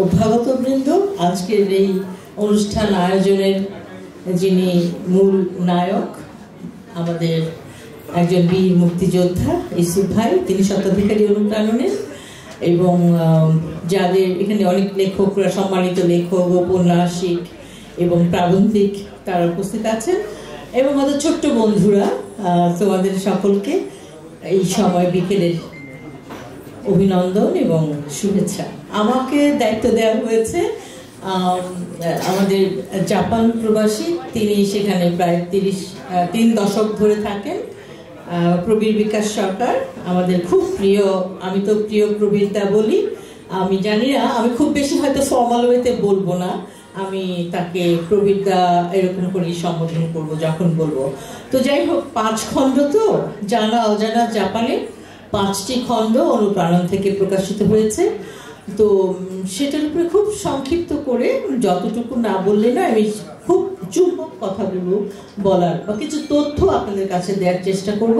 অভ্যাগত বৃন্দ, আজকের এই অনুষ্ঠান আয়োজনের যিনি মূল নায়ক, আমাদের একজন বীর মুক্তিযোদ্ধা ইউসুফ ভাই, তিনি স্বত্বাধিকারী অনুপ্রেরণের, এবং যাদের এখানে অনেক লেখকরা, সম্মানিত লেখক, ঔপন্যাসিক এবং প্রাবন্ধিক তারা উপস্থিত আছেন, এবং আমাদের ছোট্ট বন্ধুরা, তোমাদের সকলকে এই সময় বিকেলের অভিনন্দন এবং শুভেচ্ছা। আমাকে দায়িত্ব দেওয়া হয়েছে আমাদের জাপান প্রবাসী, তিনি সেখানে প্রায় 3 দশক ধরে থাকেন, প্রবীর বিকাশ সরকার, আমাদের খুব প্রিয়। আমি তো প্রিয় প্রবীরদা বলি, আমি জানি না, আমি খুব বেশি হয়তো ফর্মাল ওয়েতে বলবো না, আমি তাকে প্রবীরদা এরকম করেই সম্বোধন করবো যখন বলবো। তো যাই হোক, 5 খণ্ড তো জানা অজানা জাপানে 5টি খণ্ড অনুপ্রেরণ থেকে প্রকাশিত হয়েছে। তো সেটার উপরে খুব সংক্ষিপ্ত করে, যতটুকু না বললে না, আমি খুব চুম্বক কথাগুলো বলার বা কিছু তথ্য আপনাদের কাছে দেওয়ার চেষ্টা করব,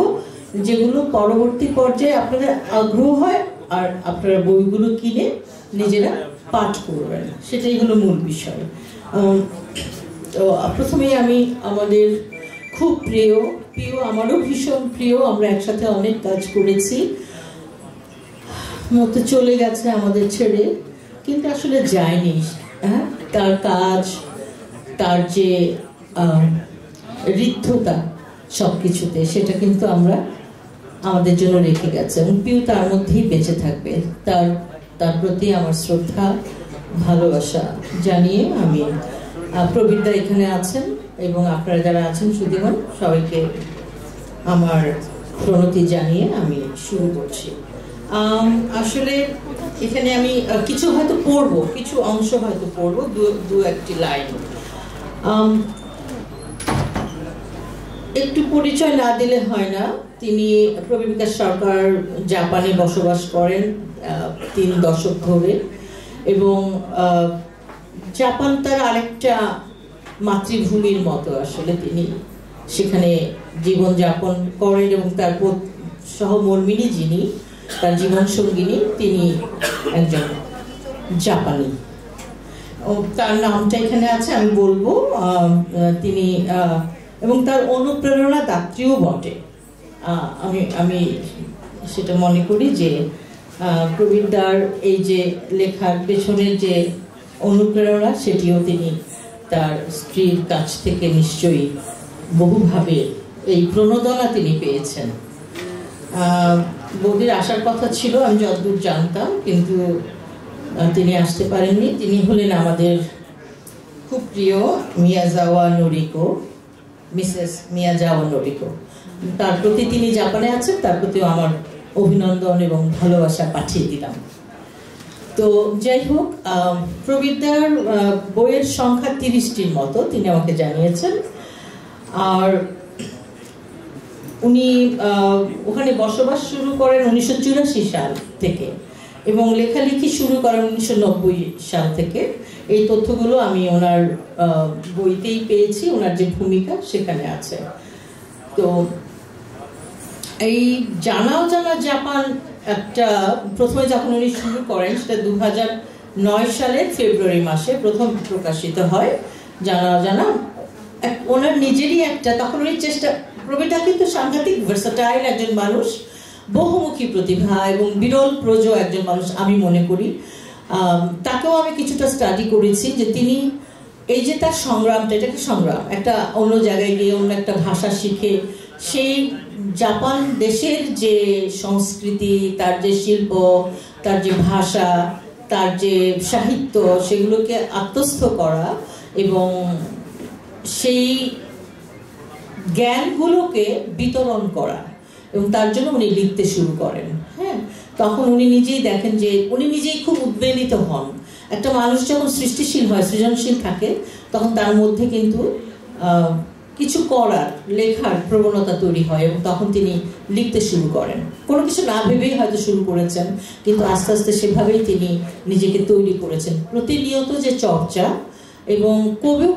যেগুলো পরবর্তী পর্যায়ে আপনাদের আগ্রহ হয় আর আপনারা বইগুলো কিনে নিজেরা পাঠ করবেন, সেটাই হলো মূল বিষয়। তো প্রথমেই আমি আমাদের খুব প্রিয়, আমারও ভীষণ প্রিয়, আমরা একসাথে অনেক কাজ করেছি, মতো চলে গেছে আমাদের ছেড়ে, কিন্তু আসলে যায়নি। হ্যাঁ, তার কাজ, তার যে ঋদ্ধতা সবকিছুতে, সেটা কিন্তু আমরা আমাদের জন্য রেখে গেছে, এবং পিউ তার মধ্যেই বেঁচে থাকবে। তার প্রতি আমার শ্রদ্ধা, ভালোবাসা জানিয়ে আমি, প্রবীরদা এখানে আছেন এবং আপনারা যারা আছেন সুধীমন, সবাইকে আমার প্রণতি জানিয়ে আমি শুরু করছি। আসলে এখানে আমি কিছু হয়তো পড়বো, কিছু অংশ হয়তো পড়বো, দু একটি লাইন। একটু পরিচয় না দিলে হয় না। তিনি প্রবীর বিকাশ সরকার জাপানে বসবাস করেন 3 দশক ধরে, এবং জাপান তার আরেকটা মাতৃভূমির মতো। আসলে তিনি সেখানে জীবনযাপন করেন, এবং তার সহমর্মিনী যিনি, তার জীবন সঙ্গিনী, তিনি একজন জাপানি। তার নামটা এখানে আছে, আমি বলবো। তিনি এবং তার অনুপ্রেরণা দাত্রীও বটে। আমি সেটা মনে করি যে প্রবীরদার এই যে লেখার পেছনের যে অনুপ্রেরণা, সেটিও তিনি তার স্ত্রীর কাছ থেকে নিশ্চয়ই বহুভাবে এই প্রণোদনা তিনি পেয়েছেন। বৌদির আসার কথা ছিল, আমি যতদূর জানতাম, কিন্তু তিনি আসতে পারেননি। তিনি হলেন আমাদের খুব প্রিয় মিয়াজাওয়া নোরিকো, মিসেস মিয়াজাওয়া নোরিকো। তার প্রতি, তিনি জাপানে আছেন, তার প্রতিও আমার অভিনন্দন এবং ভালোবাসা পাঠিয়ে দিলাম। তো যাই হোক, প্রবীরদার বইয়ের সংখ্যা 30টির মতো তিনি আমাকে জানিয়েছেন। আর উনি ওখানে বসবাস শুরু করেন 1984 সাল থেকে, এবং লেখালেখি শুরু করেন 1990 সাল থেকে। এই তথ্যগুলো আমি ওনার বইতেই পেয়েছি, ওনার যে ভূমিকা সেখানে আছে। তো এই জানা অজানা জাপান একটা, প্রথমে যখন উনি শুরু করেন, সেটা 2009 সালের ফেব্রুয়ারি মাসে প্রথম প্রকাশিত হয় জানা অজানা। ওনার নিজেরই একটা, তখন উনি প্রবীরদা কিন্তু সাংঘাতিক ভার্সাটাইল একজন মানুষ, বহুমুখী প্রতিভা এবং বিরল প্রজ একজন মানুষ আমি মনে করি। তাকেও আমি কিছুটা স্টাডি করেছি, যে তিনি এই যে তার সংগ্রামটা, এটা কি সংগ্রাম, একটা অন্য জায়গায় গিয়ে অন্য একটা ভাষা শিখে সেই জাপান দেশের যে সংস্কৃতি, তার যে শিল্প, তার যে ভাষা, তার যে সাহিত্য, সেগুলোকে আত্মস্থ করা এবং সেই জ্ঞানগুলোকে বিতরণ করা, এবং তার জন্য উনি লিখতে শুরু করেন। হ্যাঁ, তখন উনি নিজেই দেখেন যে উনি নিজেই খুব উদ্বেলিত হন। একটা মানুষ যখন সৃষ্টিশীল হয়, সৃজনশীল থাকে, তখন তার মধ্যে কিন্তু কিছু করার, লেখার প্রবণতা তৈরি হয়, এবং তখন তিনি লিখতে শুরু করেন। কোনো কিছু না ভেবেই হয়তো শুরু করেছেন, কিন্তু আস্তে আস্তে সেভাবেই তিনি নিজেকে তৈরি করেছেন। প্রতিনিয়ত যে চর্চা, এবং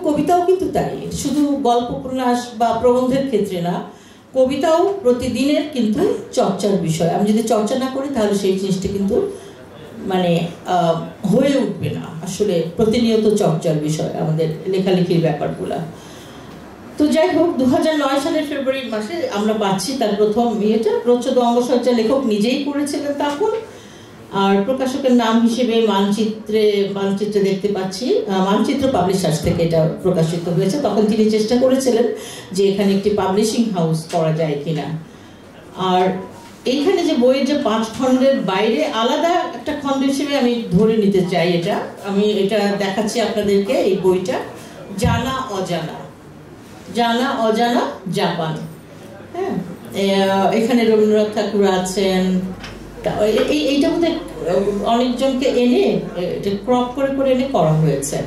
কবিতাও কিন্তু তাই, শুধু গল্প উপন্যাস বা প্রবন্ধের ক্ষেত্রে না, কবিতাও প্রতিদিনের কিন্তু চর্চার বিষয়। আমি যদি চর্চা না করি, তাহলে সেই জিনিসটা কিন্তু মানে হয়ে উঠবে না, আসলে প্রতিনিয়ত চর্চার বিষয় আমাদের লেখালেখির ব্যাপারগুলা। তো যাই হোক, 2009 সালের ফেব্রুয়ারি মাসে আমরা পাচ্ছি তার প্রথম ইয়েটা। প্রচ্ছদ অঙ্গসজ্জা লেখক নিজেই করেছিলেন তখন, আর প্রকাশকের নাম হিসেবে মানচিত্রে দেখতে পাচ্ছি, মানচিত্র পাবলিশার্স থেকে এটা প্রকাশিত হয়েছে। তখন তিনি চেষ্টা করেছিলেন যে এখানে একটি পাবলিশিং হাউস করা যায় কিনা। আর এইখানে যে বইয়ের যে 5 খণ্ডের বাইরে আলাদা একটা খণ্ড হিসেবে আমি ধরে নিতে চাই, আমি এটা দেখাচ্ছি আপনাদেরকে। এই বইটা জানা অজানা, জানা অজানা জাপান। হ্যাঁ, এখানে রবীন্দ্রনাথ ঠাকুর আছেন। এইটা বোধহয় অনেকজনকে এনে ক্রপ করে করে এনে করা হয়েছে।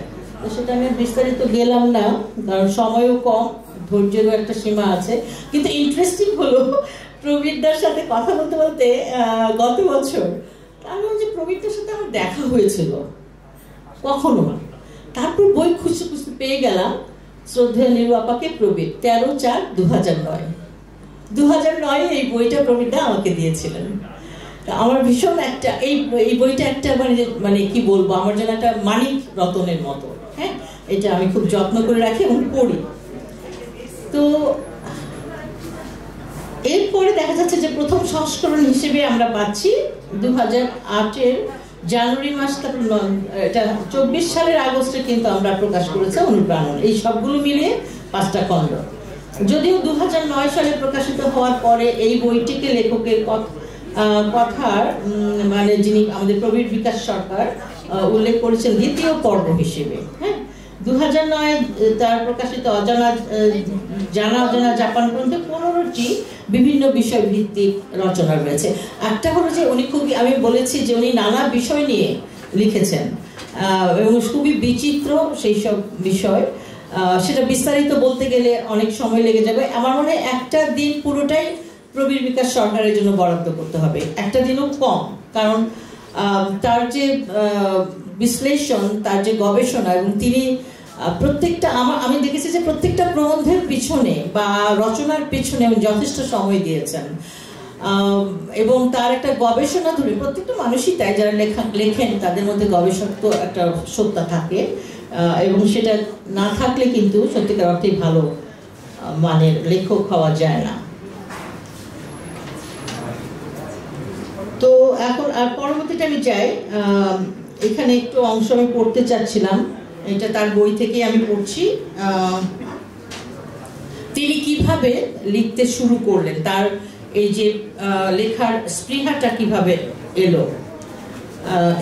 তো সেটা আমি বিস্তারিত গেলাম না, কারণ সময়ও কম, ধৈর্যেরও একটা সীমা আছে। কিন্তু ইন্টারেস্টিং হলো, প্রবীরদার সাথে কথা বলতে বলতে গত বছর আমি যে প্রবীরদার সাথে আমার দেখা হয়েছিল কখনো না, তারপর বই খুঁজতে খুঁজতে পেয়ে গেলাম শ্রদ্ধেয় নিরুপাপাকে প্রবীর, 13/4/2009। 2009 এই বইটা প্রবীরদা আমাকে দিয়েছিলেন। আমার ভীষণ একটা এই বইটা একটা মানে কি বলবো, আমার যেন একটা মানিক রতনের মতো। হ্যাঁ, এটা আমি খুব যত্ন করে রাখি এবং পড়ি। তো এরপরে দেখা যাচ্ছে যে প্রথম সংস্করণ হিসেবে আমরা পাচ্ছি 2008-এর জানুয়ারি মাস, তারপর এটা 24 সালের আগস্টে কিন্তু আমরা প্রকাশ করেছে অনুপ্রাণন। এই সবগুলো মিলিয়ে 5টা খণ্ড। যদিও 2009 সালে প্রকাশিত হওয়ার পরে এই বইটিকে লেখকের কথার মানে যিনি আমাদের প্রবীর বিকাশ সরকার উল্লেখ করেছেন দ্বিতীয় পর্ব হিসেবে। হ্যাঁ, 2009 তার প্রকাশিত জানা অজানা জাপান গ্রন্থে 15টি বিভিন্ন বিষয় ভিত্তিক রচনা রয়েছে। একটা হলো যে উনি খুবই, আমি বলেছি যে উনি নানা বিষয় নিয়ে লিখেছেন এবং খুবই বিচিত্র সেই সব বিষয়। সেটা বিস্তারিত বলতে গেলে অনেক সময় লেগে যাবে। আমার মনে হয় একটা দিন পুরোটাই প্রবীর বিকাশ সরকারের জন্য বরাদ্দ করতে হবে, একটা দিনও কম। কারণ তার যে বিশ্লেষণ, তার যে গবেষণা, এবং তিনি প্রত্যেকটা আমি দেখেছি যে প্রত্যেকটা প্রবন্ধের পিছনে বা রচনার পিছনে যথেষ্ট সময় দিয়েছেন, এবং তার একটা গবেষণা ধরে প্রত্যেকটা মানুষই তাই, যারা লেখেন তাদের মধ্যে গবেষক তো একটা সত্তা থাকে, এবং সেটা না থাকলে কিন্তু সত্যিকার অর্থেই ভালো মানের লেখক হওয়া যায় না। তো এখন আর পরবর্তীটা আমি চাই, এখানে একটু অংশ আমি পড়তে চাচ্ছিলাম, এটা তার বই থেকে আমি পড়ছি। তিনি কিভাবে লিখতে শুরু করলেন, তার এই যে লেখার স্পৃহাটা কিভাবে এলো।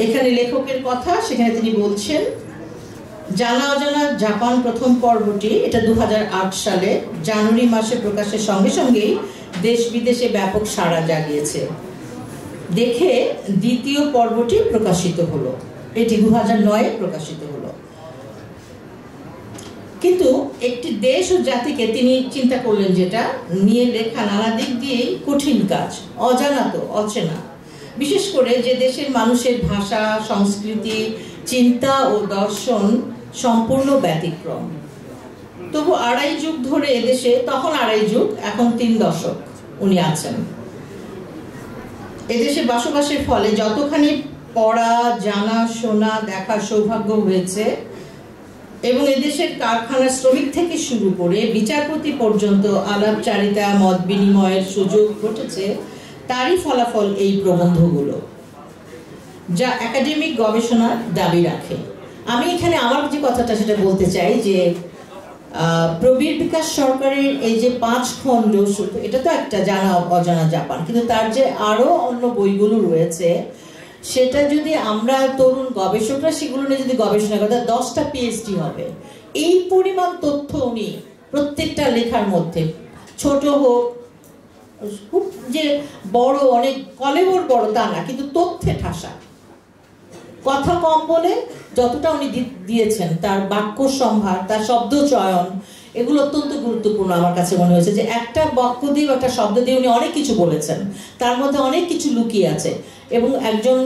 এখানে লেখকের কথা, সেখানে তিনি বলছেন, জানা অজানা জাপান প্রথম পর্বটি এটা 2008 সালে জানুয়ারি মাসে প্রকাশের সঙ্গে সঙ্গেই দেশ বিদেশে ব্যাপক সাড়া জাগিয়েছে। দেখে দ্বিতীয় পর্বটি প্রকাশিত হলো, এটি 2009-এ প্রকাশিত হলো। কিন্তু একটি দেশ ও জাতিকে তিনি চিন্তা করলেন যেটা নিয়ে লেখা নানা দিক দিয়েই কঠিন কাজ, অজানাত, অচেনা। বিশেষ করে যে দেশের মানুষের ভাষা, সংস্কৃতি, চিন্তা ও দর্শন সম্পূর্ণ ব্যতিক্রম। তবু 2.5 যুগ ধরে এদেশে, তখন 2.5 যুগ, এখন 3 দশক উনি আছেন। এদেশে বসবাসের ফলে যতখানি পড়া, জানা, শোনা, দেখার সৌভাগ্য হয়েছে, এবং এদেশের কারখানার শ্রমিক থেকে শুরু করে বিচারপতি পর্যন্ত আলাপচারিতা, মত বিনিময়ের সুযোগ ঘটেছে, তারই ফলাফল এই প্রবন্ধগুলো, যা একাডেমিক গবেষণার দাবি রাখে। আমি এখানে আমার যে কথাটা সেটা বলতে চাই যে প্রবীর বিকাশ সরকারের এই যে 5 খণ্ড, এটা তো একটা জানা অজানা জাপান, কিন্তু তার যে আরো অন্য বইগুলো রয়েছে, সেটা যদি আমরা তরুণ গবেষকরা সেগুলো নিয়ে যদি গবেষণা করি, 10টা PhD হবে। এই পরিমাণ তথ্য উনি প্রত্যেকটা লেখার মধ্যে, ছোট হোক, খুব যে বড়, অনেক কলেবর বড় তা না, কিন্তু তথ্যে ঠাসা, কথা কম বলে যতটা উনি দিয়েছেন, তার বাক্য সম্ভার, তার শব্দ চয়ন, এগুলো অত্যন্ত গুরুত্বপূর্ণ আমার কাছে মনে হয়েছে। যে একটা বাক্য দিয়ে, একটা শব্দ দিয়ে উনি অনেক কিছু বলেছেন, তার মধ্যে অনেক কিছু লুকিয়ে আছে। এবং একজন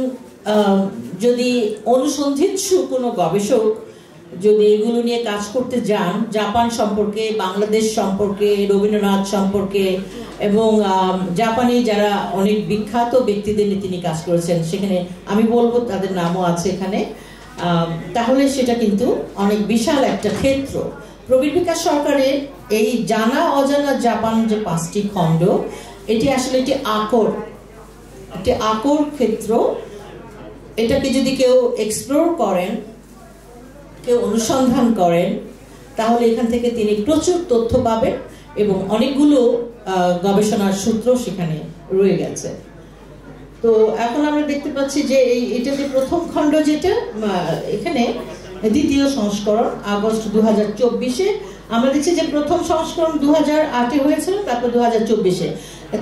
যদি অনুসন্ধিৎসু কোনো গবেষক যদি এগুলো নিয়ে কাজ করতে যান, জাপান সম্পর্কে, বাংলাদেশ সম্পর্কে, রবীন্দ্রনাথ সম্পর্কে এবং জাপানি যারা অনেক বিখ্যাত ব্যক্তিদের নিয়ে তিনি কাজ করেছেন, সেখানে আমি বলবো তাদের নামও আছে এখানে, তাহলে সেটা কিন্তু অনেক বিশাল একটা ক্ষেত্র। প্রবীর বিকাশ সরকারের এই জানা অজানা জাপান যে 5টি খণ্ড, এটি আসলে একটি আকর ক্ষেত্র। এটাকে যদি কেউ এক্সপ্লোর করেন, কেউ অনুসন্ধান করেন, তাহলে এখান থেকে তিনি প্রচুর তথ্য পাবেন এবং অনেকগুলো গবেষণার সূত্র সেখানে রয়ে গেছে। তো এখন আমরা দেখতে পাচ্ছি যে এটা যে প্রথম খণ্ড, যেটা এখানে দ্বিতীয় সংস্করণ আগস্ট 2024-এ, আমরা দেখছি যে প্রথম সংস্করণ 2008-এ হয়েছিল, তারপর 2024-এ।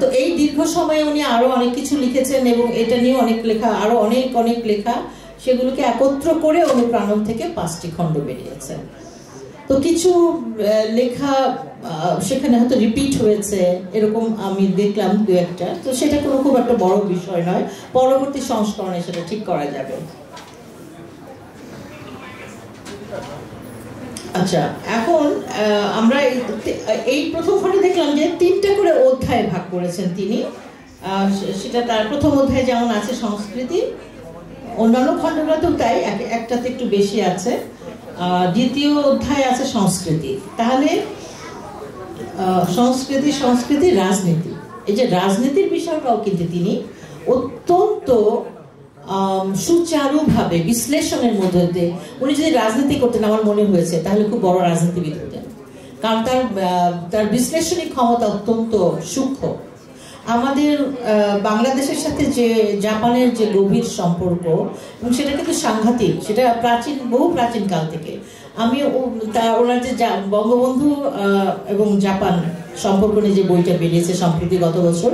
তো এই দীর্ঘ সময়ে উনি আরো অনেক কিছু লিখেছেন এবং এটা নিয়ে অনেক লেখা, আরো অনেক লেখা, সেগুলোকে একত্র করে অনুপ্রাণন থেকে 5টি খণ্ড বেরিয়েছে। তো কিছু লেখা সেখানে হয়তো রিপিট হয়েছে, এরকম আমি দেখলাম 2-একটা, তো সেটা কোনো খুব একটা বড় বিষয় নয়, পরবর্তী সংস্করণে সেটা ঠিক করা যাবে। আচ্ছা, এখন আমরা এই প্রথম খণ্ডে দেখলাম যে 3টা করে অধ্যায় ভাগ করেছেন তিনি। সেটা তার প্রথম অধ্যায় যেমন আছে সংস্কৃতি, অন্যান্য খণ্ডগুলোতেও তাই, একটাতে একটু বেশি আছে। দ্বিতীয় অধ্যায় আছে সংস্কৃতি। তাহলে সংস্কৃতি রাজনীতি, এই যে রাজনীতির বিষয়টাও কিন্তু তিনি অত্যন্ত সুচারুভাবে বিশ্লেষণের মধ্যে দিয়ে, উনি যদি রাজনীতি করতেন আমার মনে হয়েছে তাহলে খুব বড় রাজনীতিবিদ হতেন, কারণ তার বিশ্লেষণী ক্ষমতা অত্যন্ত সূক্ষ্ম। আমাদের বাংলাদেশের সাথে যে জাপানের যে গভীর সম্পর্ক, এবং সেটা কিন্তু সাংঘাতিক, সেটা বহু প্রাচীন কাল থেকে। আমি ওনার যে বঙ্গবন্ধু এবং জাপান সম্পর্ক নিয়ে যে বইটা বেরিয়েছে সম্প্রতি গত বছর,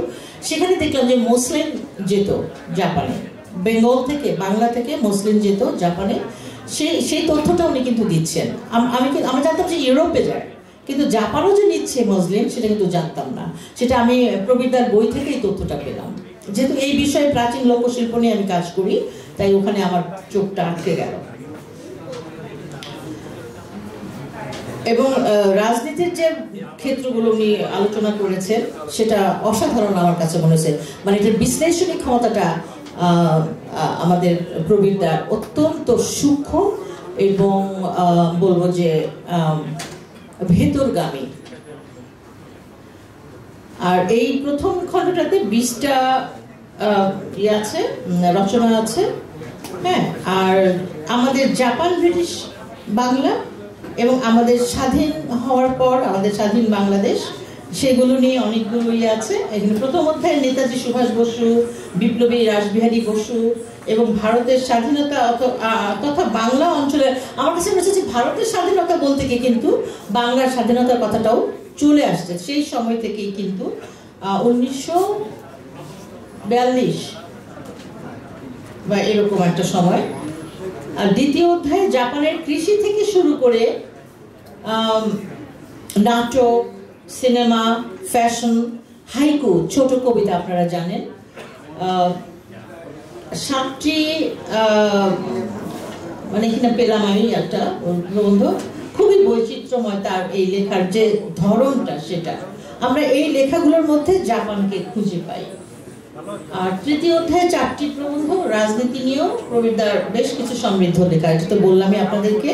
সেখানে দেখলাম যে মুসলিম যেত জাপানে, বেঙ্গল থেকে, বাংলা থেকে মুসলিম যেত জাপানে, সেই তথ্যটা উনি কিন্তু দিচ্ছেন। আমি জানতাম যে ইউরোপে যায়, কিন্তু জাপানও যে নিচ্ছে মুসলিম সেটা কিন্তু জানতাম না। সেটা আমি প্রবীরদার বই থেকে এই তথ্যটা পেলাম। যেহেতু এই বিষয়ে প্রাচীন লোকশিল্প নিয়ে আমি কাজ করি, তাই ওখানে আমার চোখটা আটকে গেল। এবং রাজনীতির যে ক্ষেত্রগুলো উনি আলোচনা করেছেন সেটা অসাধারণ আমার কাছে মনে হয়েছে। মানে এটার বিশ্লেষণী ক্ষমতাটা আমাদের প্রবীরদার অত্যন্ত সূক্ষ্ম এবং বলবো যে ভেতরগামী। আর এই প্রথম খণ্ডটাতে 20টা আছে, রচনা আছে। হ্যাঁ, আর আমাদের জাপান, ব্রিটিশ বাংলা এবং আমাদের স্বাধীন হওয়ার পর আমাদের স্বাধীন বাংলাদেশ, সেগুলো নিয়ে অনেকগুলো আছে। এখানে প্রথম অধ্যায়ে নেতাজি সুভাষ বসু, বিপ্লবী রাসবিহারী বসু এবং ভারতের স্বাধীনতা তথা বাংলা অঞ্চলে, আমার কাছে মনে হচ্ছে যে ভারতের স্বাধীনতা বলতে গিয়ে কিন্তু বাংলার স্বাধীনতার কথাটাও চলে আসছে। সেই সময় থেকেই কিন্তু 1942 বা এরকম একটা সময়। আর দ্বিতীয় অধ্যায়ে জাপানের কৃষি থেকে শুরু করে নাটক, সিনেমা, ফ্যাশন, হাইকু, ছোট কবিতা, আপনারা জানেন 7টি, মানে এখানে পেলাম আমি একটা প্রবন্ধ, খুবই বৈচিত্র্যময় তার এই লেখার যে ধরনটা, সেটা আমরা এই লেখাগুলোর মধ্যে জাপানকে খুঁজে পাই। আর তৃতীয় অধ্যায়ে 4টি প্রবন্ধ রাজনীতি নিয়েও প্রবীরদার বেশ কিছু সমৃদ্ধ লেখা, এটা তো বললামই আপনাদেরকে।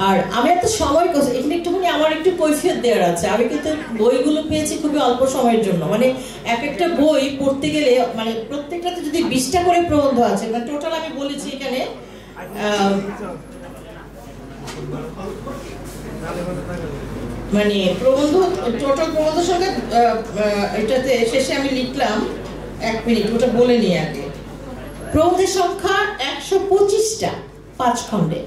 আর আমি একটা সময় এখানে একটুখানি আমার একটু কৈফিয়ত দেওয়ার আছে। আমি কিন্তু বইগুলো পেয়েছি খুবই অল্প সময়ের জন্য, মানে একটা বই পড়তে গেলে, মানে প্রত্যেকটাতে যদি 20টা করে প্রবন্ধ আছে, মানে টোটাল আমি বলেছি এখানে মানে প্রবন্ধ, টোটাল প্রবন্ধ সংখ্যা, এটাতে শেষে আমি লিখলাম, 1 মিনিট ওটা বলে নিই আগে। প্রবন্ধের সংখ্যা 125টা, 5 খণ্ডে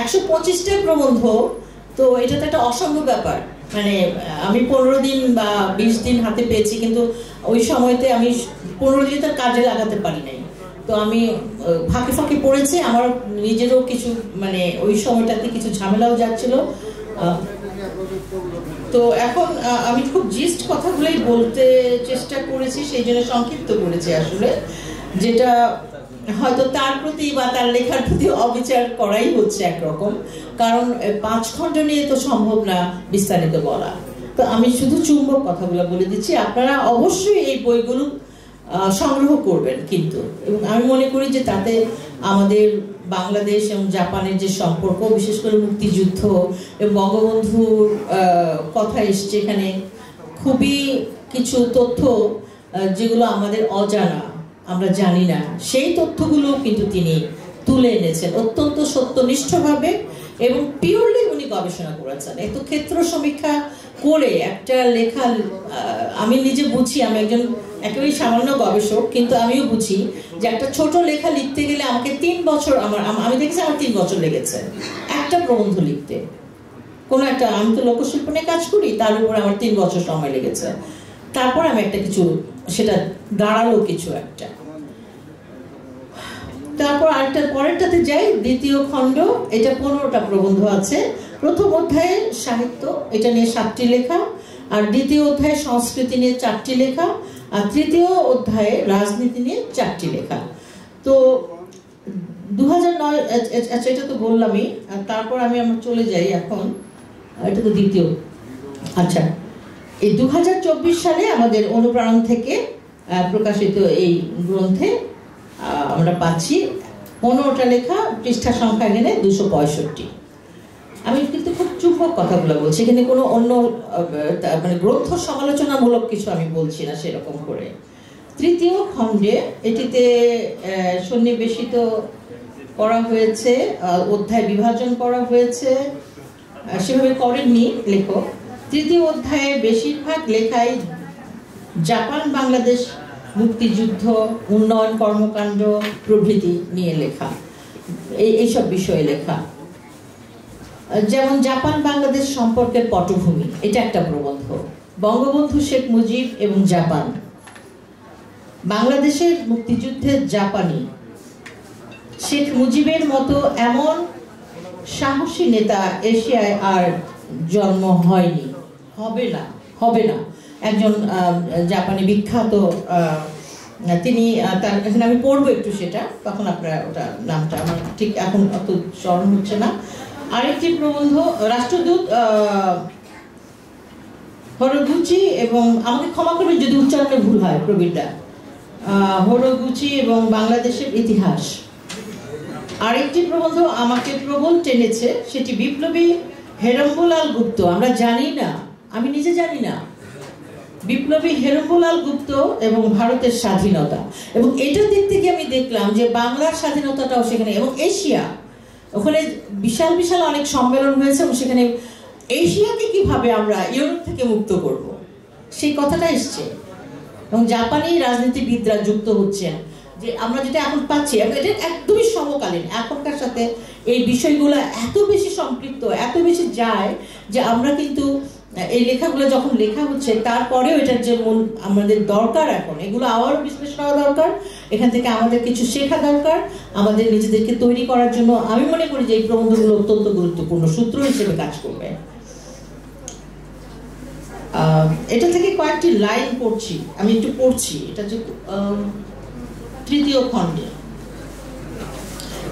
125টা প্রবন্ধ। তো এটা তো একটা অসম্ভব ব্যাপার। মানে আমি 15 দিন বা 20 দিন হাতে পেয়েছি, কিন্তু ওই সময়তে আমি 15 দিন তার কাজে লাগাতে পারি নাই। তো আমি ফাঁকে ফাঁকে পড়েছি, আমার নিজেরও কিছু, মানে ওই সময়টাতে কিছু ঝামেলাও যাচ্ছিল। তো এখন আমি খুব জিস্ট কথাগুলোই বলতে চেষ্টা করেছি, সেই জন্য সংক্ষিপ্ত করেছি আসলে। যেটা হয়তো তার প্রতি বা তার লেখার প্রতি অবিচার করাই হচ্ছে একরকম, কারণ 5 খণ্ড নিয়ে তো সম্ভব না বিস্তারিত বলা। তো আমি শুধু চুম্বক কথাগুলো বলে দিচ্ছি, আপনারা অবশ্যই এই বইগুলো সংগ্রহ করবেন কিন্তু, এবং আমি মনে করি যে তাতে আমাদের বাংলাদেশ এবং জাপানের যে সম্পর্ক, বিশেষ করে মুক্তিযুদ্ধ এবং বঙ্গবন্ধুর কথা এসছে এখানে, খুবই কিছু তথ্য যেগুলো আমাদের অজানা, আমরা জানি না, সেই তথ্যগুলো কিন্তু তিনি তুলে এনেছেন অত্যন্ত সত্যনিষ্ঠভাবে এবং পিওরলি উনি গবেষণা করেছেন। এত ক্ষেত্র সমীক্ষা করে একটা লেখা, আমি নিজে বুঝি, আমি একজন একেবারেই সামান্য গবেষক, কিন্তু আমিও বুঝি যে একটা ছোট লেখা লিখতে গেলে আমাকে 3 বছর, আমি দেখেছি আমার 3 বছর লেগেছে একটা প্রবন্ধ লিখতে। কোনো একটা, আমি তো লোকশিল্প নিয়ে কাজ করি, তার উপর আমার 3 বছর সময় লেগেছে। তারপর আমি একটা কিছু, সেটা দাঁড়ালো কিছু একটা। তারপর আরেকটা পরেরটাতে যাই, দ্বিতীয় খণ্ড, এটা 15টা প্রবন্ধ আছে। প্রথম অধ্যায়ে সাহিত্য, এটা নিয়ে 7টি লেখা, আর দ্বিতীয় অধ্যায়ে সংস্কৃতি নিয়ে 4টি লেখা, আর তৃতীয় অধ্যায়ে রাজনীতি নিয়ে 4টি লেখা। তো 2009, আচ্ছা এটা তো বললামই। তারপর আমি চলে যাই এখন, এটা তো দ্বিতীয়। আচ্ছা, এই 2024 সালে আমাদের অনুপ্রাণ থেকে প্রকাশিত এই গ্রন্থে আমরা পাচ্ছি 15টা লেখা, পৃষ্ঠা সংখ্যা এখানে 265। আমি কিন্তু খুব চুম্বক কথাগুলো বলছি, এখানে কোনো অন্য মানে গ্রন্থ সমালোচনামূলক কিছু আমি বলছি না সেরকম করে। তৃতীয় খণ্ডে এটিতে সন্নিবেশিত করা হয়েছে, অধ্যায় বিভাজন করা হয়েছে, সেভাবে করেননি লেখক। তৃতীয় অধ্যায়ে বেশিরভাগ লেখাই জাপান বাংলাদেশ মুক্তিযুদ্ধ, উন্নয়ন কর্মকাণ্ড প্রভৃতি নিয়ে লেখা, এইসব বিষয়ে লেখা। যেমন জাপান বাংলাদেশ সম্পর্কের পটভূমি, এটা একটা প্রবন্ধ। বঙ্গবন্ধু শেখ মুজিব এবং জাপান, বাংলাদেশের মুক্তিযুদ্ধে জাপানি, শেখ মুজিবের মতো এমন সাহসী নেতা এশিয়ায় আর জন্ম হয়নি, হবে না। একজন জাপানি বিখ্যাত, তিনি, তার এখানে আমি পড়বো একটু সেটা, তখন আপনারা ওটা নামটা আমার ঠিক এখন অত স্মরণ হচ্ছে না। আরেকটি প্রবন্ধ, রাষ্ট্রদূত হরগুচি এবং, আমাকে ক্ষমা করবেন যদি উচ্চারণে ভুল হয় প্রবীরদা, হরগুচি এবং বাংলাদেশের ইতিহাস। আরেকটি প্রবন্ধ আমাকে প্রবল টেনেছে, সেটি বিপ্লবী হেরম্বলাল গুপ্ত। আমরা জানি না, আমি নিজে জানি না, বিপ্লবী হেরম্বলাল গুপ্ত এবং ভারতের স্বাধীনতা। এবং এটা দেখতে গিয়ে আমি দেখলাম যে বাংলার স্বাধীনতাটাও সেখানে, এবং এশিয়া, ওখানে বিশাল বিশাল অনেক সম্মেলন হয়েছে, এবং সেখানে এশিয়াকে কিভাবে আমরা ইউরোপ থেকে মুক্ত করব, সেই কথাটা এসছে। এবং জাপানি রাজনীতিবিদরা যুক্ত হচ্ছেন, যে আমরা যেটা এখন পাচ্ছি এটা একদমই সমকালীন, এখনকার সাথে এই বিষয়গুলো এত বেশি সম্পৃক্ত, এত বেশি যায় যে আমরা কিন্তু এই লেখাগুলো যখন লেখা হচ্ছে, তারপরেও এটার যে মূল আমাদের দরকার, এখন এগুলো আবার বিশ্লেষণ হওয়া দরকার, এখান থেকে আমাদের কিছু শেখা দরকার, আমাদের নিজেদেরকে তৈরি করার জন্য। আমি মনে করি যে এই প্রবন্ধগুলো অত্যন্ত গুরুত্বপূর্ণ সূত্র হিসেবে কাজ করবে। এটা থেকে কয়েকটি লাইন পড়ছি, আমি একটু পড়ছি। এটা যে তৃতীয় খণ্ডে,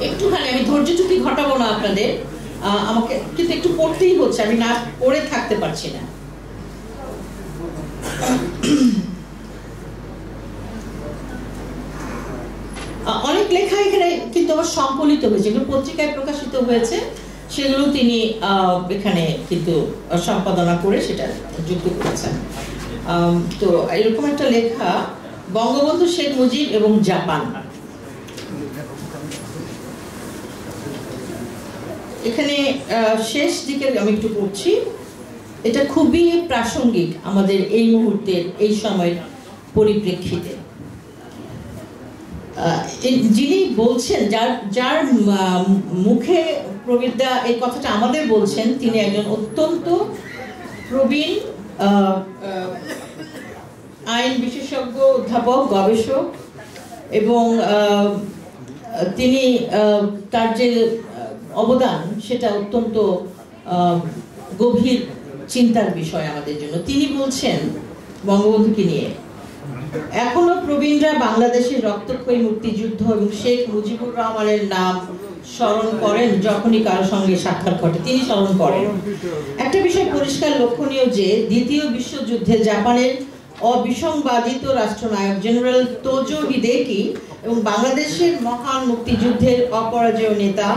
একটুখানি আমি ধৈর্যচ্যুতি ঘটাবো না আপনাদের, আমাকে কিন্তু একটু পড়তেই হচ্ছে, আমি না পড়ে থাকতে পারছি না। অনেক লেখা এখানে কিন্তু আবার সংকলিত হয়েছে, এগুলো পত্রিকায় প্রকাশিত হয়েছে, সেগুলো তিনি এখানে কিন্তু সম্পাদনা করে সেটা যুক্ত করেছেন। তো এরকম একটা লেখা, বঙ্গবন্ধু শেখ মুজিব এবং জাপান। এখানে শেষ দিকে আমি একটু পড়ছি, এটা খুবই প্রাসঙ্গিক আমাদের এই মুহূর্তের, এই সময়ের পরিপ্রেক্ষিতে। যিনি বলছেন, যার মুখে প্রবীরদা এই কথাটা আমাদের বলছেন, তিনি একজন অত্যন্ত প্রবীণ আইন বিশেষজ্ঞ, অধ্যাপক, গবেষক, এবং তিনি তার যে অবদান সেটা অত্যন্ত গভীর চিন্তার বিষয় আমাদের জন্য। তিনি বলছেন বঙ্গবন্ধুকে নিয়ে, এখনো প্রবীণরা বাংলাদেশের রক্তক্ষয়ী মুক্তিযুদ্ধ এবং শেখ মুজিবুর রহমানের নাম স্মরণ করেন যখনই কারো সঙ্গে সাক্ষাৎ ঘটে, তিনি স্মরণ করেন। একটা বিষয় পরিষ্কার লক্ষণীয় যে দ্বিতীয় বিশ্বযুদ্ধে জাপানের অবিসংবাদিত রাষ্ট্রনায়ক জেনারেল তোজো হিদেকি এবং বাংলাদেশের মহান মুক্তিযুদ্ধের অপরাজেয় নেতা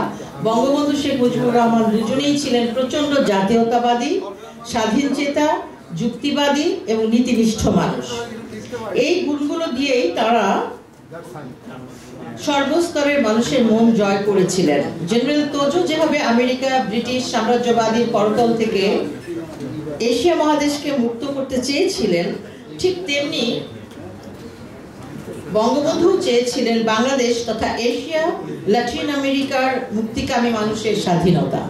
বঙ্গবন্ধু শেখ মুজিবুর রহমান দুজনেই ছিলেন প্রচন্ড জাতীয়তাবাদী, স্বাধীনচেতা, যুক্তিবাদী এবং নীতিনিষ্ঠ মানুষ। এই গুণগুলো দিয়েই তারা সর্বস্তরের মানুষের মন জয় করেছিলেন। জেনারেল তোজো যেভাবে আমেরিকা ব্রিটিশ সাম্রাজ্যবাদীর করতল থেকে এশিয়া মহাদেশকে মুক্ত করতে চেয়েছিলেন, ঠিক তেমনি বঙ্গবন্ধু চেয়েছিলেন বাংলাদেশ তথা এশিয়া, ল্যাটিন আমেরিকার মুক্তিকামী মানুষের স্বাধীনতা।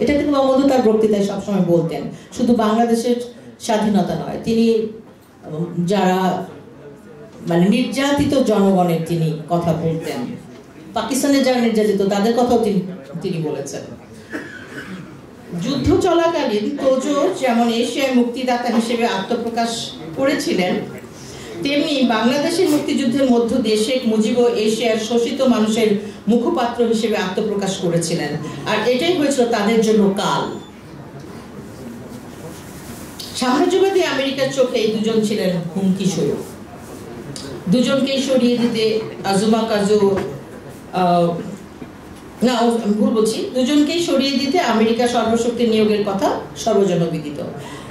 এটা কিন্তু বঙ্গবন্ধু তার বক্তৃতায় সবসময় বলতেন। শুধু বাংলাদেশের স্বাধীনতা নয়, তিনি যারা মানে নির্যাতিত জনগণের তিনি কথা বলতেন, পাকিস্তানে যারা নির্যাতিত তাদের কথাও তিনি বলেছেন। যুদ্ধ চলাকালীন তোজো যেমন এশিয়ায় মুক্তিদাতা হিসেবে আত্মপ্রকাশ করেছিলেন, তেমনি বাংলাদেশের মুক্তিযুদ্ধের মধ্য দিয়ে শেখ মুজিব এশিয়ার শোষিত মানুষের মুখপাত্র হিসেবে আত্মপ্রকাশ করেছিলেন। আর এটাই হয়েছিল তাদের জন্য কাল। সাম্রাজ্যবাদী আমেরিকার চোখে এই দুজন ছিলেন হুমকি স্বরূপ। দুজনকেই সরিয়ে দিতে আজুমা কাজু দুজনকেই সরিয়ে দিতে আমেরিকা সর্বশক্তি নিয়োগের কথা সর্বজনবিদিত।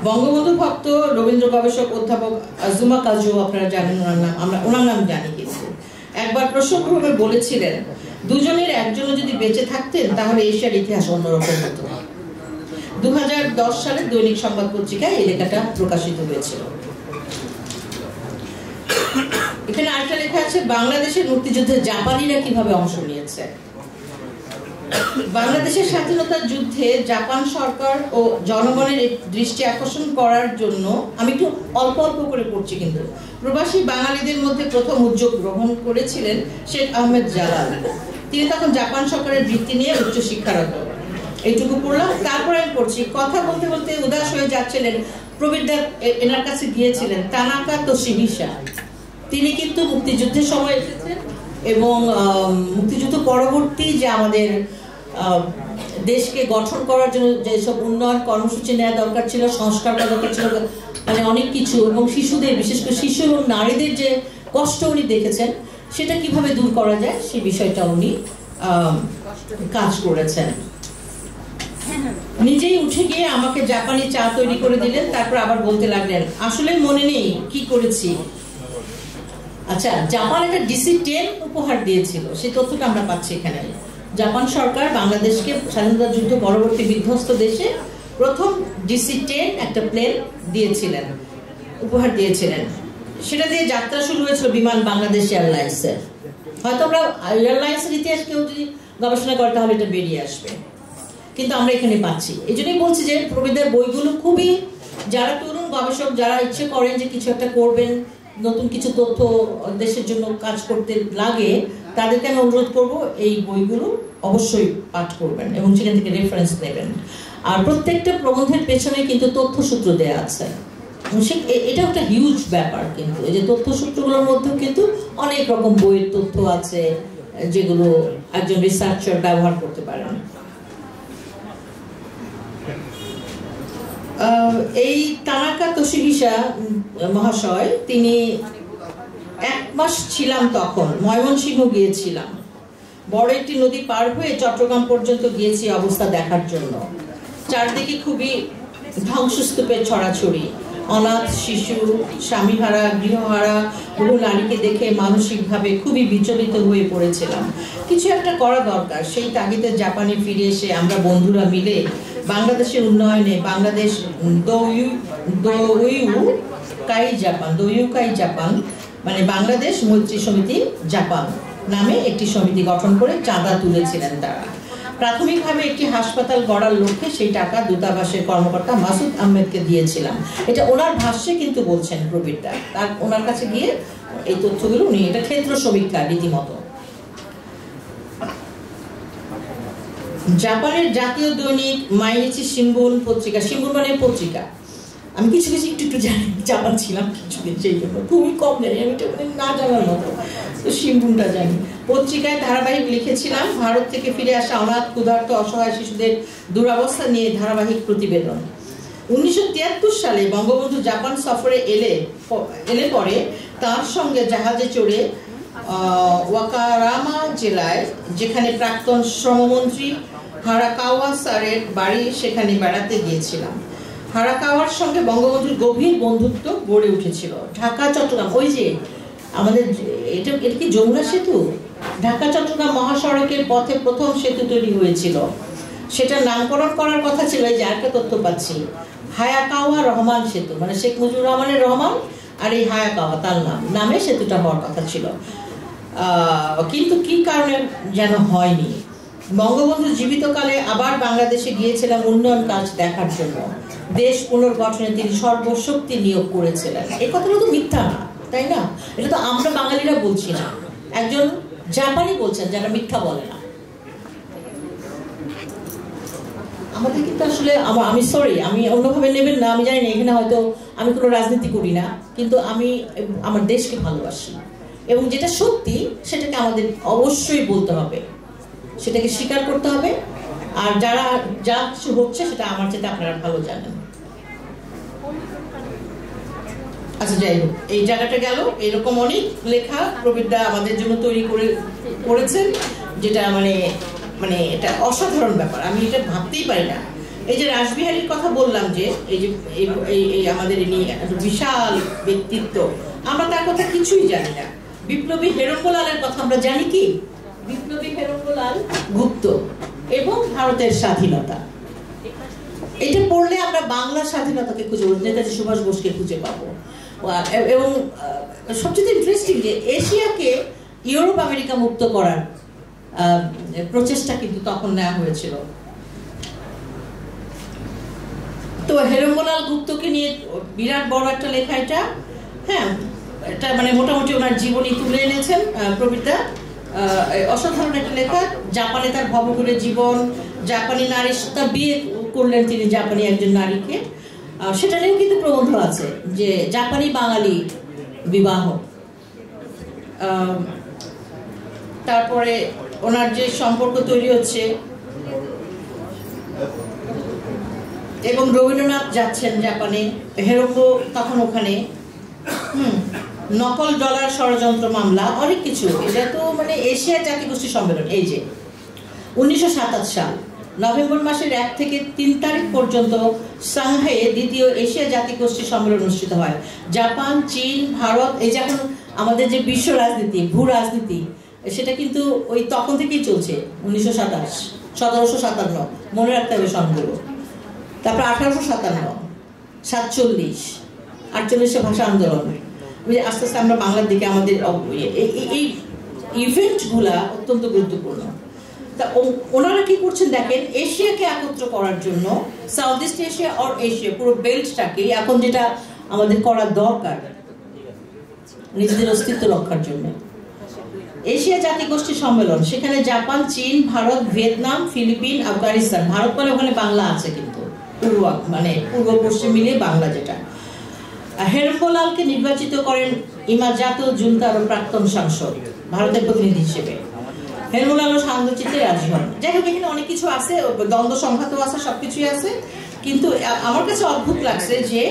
বঙ্গবন্ধু ভক্ত রবীন্দ্র গবেষক অধ্যাপক আজুমা কাজু, আপনারা জানেন ওনার নাম, আমরা ওনার নাম জানি, কিন্তু একবার প্রসঙ্গভাবে বলেছিলেন দুজনের একজনও যদি বেঁচে থাকতেন তাহলে এশিয়ার ইতিহাস অন্যরকম হতো। 2010 সালে দৈনিক সংবাদ পত্রিকায় এই লেখাটা প্রকাশিত হয়েছিল। এখানে আরেকটা লেখা আছে, বাংলাদেশের মুক্তিযুদ্ধে জাপানিরা কিভাবে অংশ নিয়েছে। বাংলাদেশের স্বাধীনতা যুদ্ধে জাপান সরকার ও জনগণের দৃষ্টি আকর্ষণ করার জন্য, আমি একটু অল্প অল্প করে পড়ছি, কিন্তু প্রবাসী বাঙালিদের মধ্যে প্রথম উদ্যোগ গ্রহণ করেছিলেন শেখ আহমেদ জালাল। তিনি তখন জাপান সরকারের বৃত্তি নিয়ে উচ্চশিক্ষারত। এইটুকু পড়লাম। তারপরে আমি পড়ছি, কথা বলতে বলতে উদাস হয়ে যাচ্ছিলেন। প্রবীরদা এনার কাছে গিয়েছিলেন, তানাকা তোশিহিসা। তিনি কিন্তু মুক্তিযুদ্ধের সময় এসেছেন এবং মুক্তিযুদ্ধ পরবর্তী যে আমাদের দেশকে গঠন করার জন্য যেসব উন্নয়ন কর্মসূচি নেওয়া দরকার ছিল, সংস্কার করা দরকার ছিল, মানে অনেক কিছু, এবং শিশুদের, বিশেষ করে শিশু এবং নারীদের যে কষ্ট উনি দেখেছেন সেটা কিভাবে দূর করা যায় সেই বিষয়টা উনি কাজ করেছেন। নিজেই উঠে গিয়ে আমাকে জাপানি চা তৈরি করে দিলেন, তারপর আবার বলতে লাগলেন, আসলে মনে নেই কি করেছি। আচ্ছা, জাপান একটা DC-10 উপহার দিয়েছিল, সেই তথ্যটা আমরা পাচ্ছি এখানে। জাপান সরকার বাংলাদেশকে স্বাধীনতা যুদ্ধ পরবর্তী বিধ্বস্ত দেশে প্রথম DC-10 একটা প্লেন দিয়েছিলেন, উপহার দিয়েছিলেন। সেটা দিয়ে যাত্রা শুরু হয়েছিল বিমান বাংলাদেশ এয়ারলাইন্সের। হয়তো আমরা এয়ারলাইন্সের ইতিহাস কেউ যদি গবেষণা করে তাহলে এটা বেরিয়ে আসবে, কিন্তু আমরা এখানে পাচ্ছি। এই জন্যই বলছি যে প্রবীরদের বইগুলো খুবই, যারা তরুণ গবেষক, যারা ইচ্ছে করেন যে কিছু একটা করবেন, নতুন কিছু তথ্য দেশের জন্য কাজ করতে লাগে, তাদেরকে আমি অনুরোধ করবো এই বইগুলো অবশ্যই পাঠ করবেন এবং সেখান থেকে রেফারেন্স নেবেন। আর প্রত্যেকটা প্রবন্ধের পেছনে কিন্তু তথ্যসূত্র দেওয়া আছে। এটা একটা হিউজ ব্যাপার, কিন্তু এই যে তথ্যসূত্রগুলোর মধ্যেও কিন্তু অনেক রকম বইয়ের তথ্য আছে যেগুলো একজন রিসার্চার ব্যবহার করতে পারেন। এই তানাকা তোশিহিসা মহাশয়, তিনি 1 মাস ছিলাম তখন, ময়মনসিংহ গিয়েছিলাম। বড় একটি নদী পার হয়ে চট্টগ্রাম পর্যন্ত গিয়েছি অবস্থা দেখার জন্য। চারদিকে খুবই ধ্বংসস্তূপের ছড়াছড়ি, অনাথ শিশু, স্বামীহারা, গৃহহারা বহু নারীকে দেখে মানসিকভাবে খুবই বিচলিত হয়ে পড়েছিলাম। কিছু একটা করা দরকার। সেই তাগিদে জাপানে ফিরে এসে আমরা বন্ধুরা মিলে বাংলাদেশের উন্নয়নে বাংলাদেশ দোইউকাই জাপান মানে বাংলাদেশ মৈত্রী সমিতি জাপান নামে একটি সমিতি গঠন করে চাঁদা তুলেছিলেন তারা। প্রাথমিকভাবে একটি হাসপাতাল গড়ার লক্ষ্যে সেই টাকা দূতাবাসের কর্মকর্তা মাসুদ আহমেদকে দিয়েছিলাম। এটা ওনার ভাষ্যে কিন্তু বলছেন প্রবীরদা, তার ওনার কাছে গিয়ে এই তথ্যগুলো উনি, এটা ক্ষেত্র সমীক্ষা রীতিমতো। জাপানের জাতীয় দৈনিক মাইনিচি শিম্বুন পত্রিকা, শিম্বুন মানে পত্রিকা, আমি কিছু কিছু একটু একটু জানি, জাপান ছিলাম কিছুদিন, সেই জন্য খুবই কম জানি, আমি এটা না জানার মতো। তো সিম্বুনটা জানি। পত্রিকায় ধারাবাহিক লিখেছিলাম ভারত থেকে ফিরে আসা অনাথ ক্ষুধার্ত অসহায় শিশুদের দুরবস্থা নিয়ে ধারাবাহিক প্রতিবেদন। 1973 সালে বঙ্গবন্ধু জাপান সফরে এলে পরে তার সঙ্গে জাহাজে চড়ে ওয়াকারামা জেলায়, যেখানে প্রাক্তন শ্রমমন্ত্রী হারাকাওয়া স্যারের বাড়ি, সেখানে বেড়াতে গিয়েছিলাম। হারাকাওয়ার সঙ্গে বঙ্গবন্ধুর গভীর বন্ধুত্ব গড়ে উঠেছিল। ঢাকা চট্টগ্রাম, ওই যে আমাদের এটা কি যমুনা সেতু, ঢাকা চট্টগ্রাম মহাসড়কের পথে প্রথম সেতু তৈরি হয়েছিল, সেটার নামকরণ করার কথা ছিল, এই যে একটা তথ্য পাচ্ছি, হায়াকাওয়া রহমান সেতু, মানে শেখ মুজিবুর রহমানের রহমান আর এই হায়াকাওয়া তার নামে সেতুটা হওয়ার কথা ছিল। কিন্তু কি কারণে যেন হয়নি। বঙ্গবন্ধু জীবিতকালে আবার বাংলাদেশে গিয়েছিলাম উন্নয়ন কাজ দেখার জন্য। দেশ পুনর্গঠনে তিনি সর্বশক্তি নিয়োগ করেছিলেন। এই কথাটা তো মিথ্যা না, তাই না? এটা তো আমরা বাঙালিরা বলছি না, একজন জাপানি বলছেন যারা মিথ্যা বলে না। আমাদের কিন্তু আসলে আমি সরি, আমি অন্যভাবে নেবেন না, আমি জানি না, এখানে হয়তো আমি কোনো রাজনীতি করি না, কিন্তু আমি আমার দেশকে ভালোবাসি এবং যেটা সত্যি সেটাকে আমাদের অবশ্যই বলতে হবে, সেটাকে স্বীকার করতে হবে। আর যা কিছু হচ্ছে সেটা আমার চেয়ে আপনারা ভালো জানেন। আচ্ছা, যাই হোক, এই জায়গাটা গেল। এরকম অনেক লেখা প্রবীরদা আমাদের জন্য তৈরি করেছেন, যেটা মানে এটা অসাধারণ ব্যাপার, আমি এটা ভাবতেই পারি না। এই যে রাসবিহারীর কথা বললাম, যে এই যে এই আমাদের বিশাল ব্যক্তিত্ব, আমরা তার কথা কিছুই জানি না। বিপ্লবী হেরঙ্গলালের কথা আমরা জানি কি? বিপ্লবী হেরঙ্গলাল গুপ্ত এবং ভারতের স্বাধীনতা, এটা পড়লে আমরা বাংলার স্বাধীনতাকে খুঁজে পাবো, নেতাজি সুভাষ বোসকে খুঁজে পাবো। এবং সবচেয়ে ইন্টারেস্টিং যে এশিয়াকে ইউরোপ আমেরিকা মুক্ত করার প্রচেষ্টা কিন্তু তখন নেওয়া হয়েছিল। তো হেরঙ্গলাল গুপ্তকে নিয়ে বিরাট বড় একটা লেখা এটা। হ্যাঁ, এটা মানে মোটামুটি ওনার জীবনী তুলে এনেছেন প্রবীরদা, অসাধারণ একটা লেখা। জাপানে তার ভবঘুরে জীবন, জাপানি নারীর সাথে বিয়ে করলেন তিনি জাপানি একজন নারীকে, সেটা নিয়েও কিন্তু প্রবন্ধ আছে, যে জাপানি বাঙালি বিবাহ। তারপরে ওনার যে সম্পর্ক তৈরি হচ্ছে, এবং রবীন্দ্রনাথ যাচ্ছেন জাপানে, হেরঙ্গ তখন ওখানে, নকল ডলার ষড়যন্ত্র মামলা, অনেক কিছু। এটা তো মানে এশিয়া জাতিগোষ্ঠী সম্মেলন। এই যে 1927 সাল নভেম্বর মাসের 1 থেকে 3 তারিখ পর্যন্ত সাংহাইয়ে দ্বিতীয় এশিয়া জাতিগোষ্ঠী সম্মেলন অনুষ্ঠিত হয়। জাপান, চীন, ভারত, এই যে এখন আমাদের যে বিশ্ব রাজনীতি, ভূ রাজনীতি, সেটা কিন্তু ওই তখন থেকেই চলছে। 1757 মনে রাখতে হবে সনগুলো। তারপর 1857, 47, 48 ভাষা আন্দোলন। আস্তে আস্তে আমরা বাংলার দিকে আমাদের এই ইভেন্টগুলা অত্যন্ত গুরুত্বপূর্ণ। তা ওনারা কি করছেন দেখেন, এশিয়াকে একত্র করার জন্য, সাউথ ইস্ট এশিয়া আর এশিয়া পুরো বেল্টটাকে এখন যেটা আমাদের করা দরকার নিজেদের অস্তিত্ব রক্ষার জন্য, এশিয়া জাতিগোষ্ঠী সম্মেলন, সেখানে জাপান, চীন, ভারত, ভিয়েতনাম, ফিলিপিন, আফগানিস্তান, ভারত মানে ওখানে বাংলা আছে কিন্তু, পূর্ব পশ্চিম মিলিয়ে বাংলা যেটা। হেরঙ্গলালকে নির্বাচিত করেন ইমাজাতো জুনতারো প্রাক্তন সাংসদ ভারতের প্রতিনিধি হিসেবে। হেরঙ্গলালও সাংবাদিকতে রাজি হন। যাই হোক, এখানে অনেক কিছু আছে, দ্বন্দ্ব সংঘাতও আছে, সবকিছুই আছে। কিন্তু আমার কাছে অদ্ভুত লাগছে যে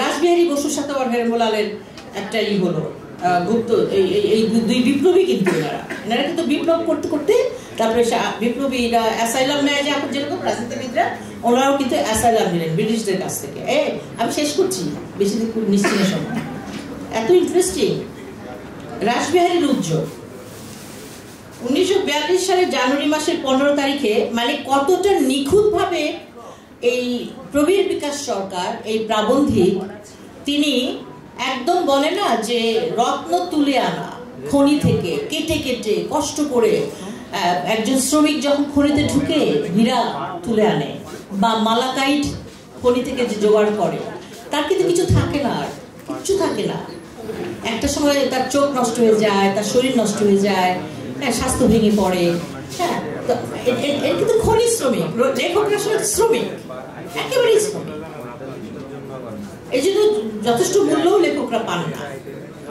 রাসবিহারী বসুর সাথে আর হেরঙ্গলালের একটা হলো গুপ্ত, এই দুই বিপ্লবী কিন্তু এনারা কিন্তু বিপ্লব করতে করতে, তারপরে বিপ্লবীরা অ্যাসাইলাম নেয়, যে এখন যেরকম রাজনীতিবিদরা, ওনারাও কিন্তু অ্যাসাইলাম নিলেন ব্রিটিশদের কাছ থেকে। আমি শেষ করছি, বেশি দিন নিশ্চিত সময়। এত ইন্টারেস্টিং রাসবিহারীর উদ্যোগ 1942 সালের জানুয়ারি মাসের 15 তারিখে, মানে কতটা নিখুঁতভাবে এই প্রবীর বিকাশ সরকার, এই প্রাবন্ধিক, তিনি একদম বলে না যে রত্ন তুলে আনা খনি থেকে কেটে কেটে কষ্ট করে, একজন শ্রমিক যখন খনিতে ঢুকে হীরা তুলে আনে বা মালাকাইট খনি থেকে যে জোগাড় করে, তার কিন্তু কিছু থাকে না, আর কিচ্ছু থাকে না। একটা সময় তার চোখ নষ্ট হয়ে যায়, তার শরীর নষ্ট হয়ে যায়, স্বাস্থ্য ভেঙে পড়ে। হ্যাঁ, কিন্তু খনি শ্রমিক, লেখকরা শ্রমিক, একেবারেই শ্রমিক। এই জন্য যথেষ্ট মূল্যও লেখকরা পান না,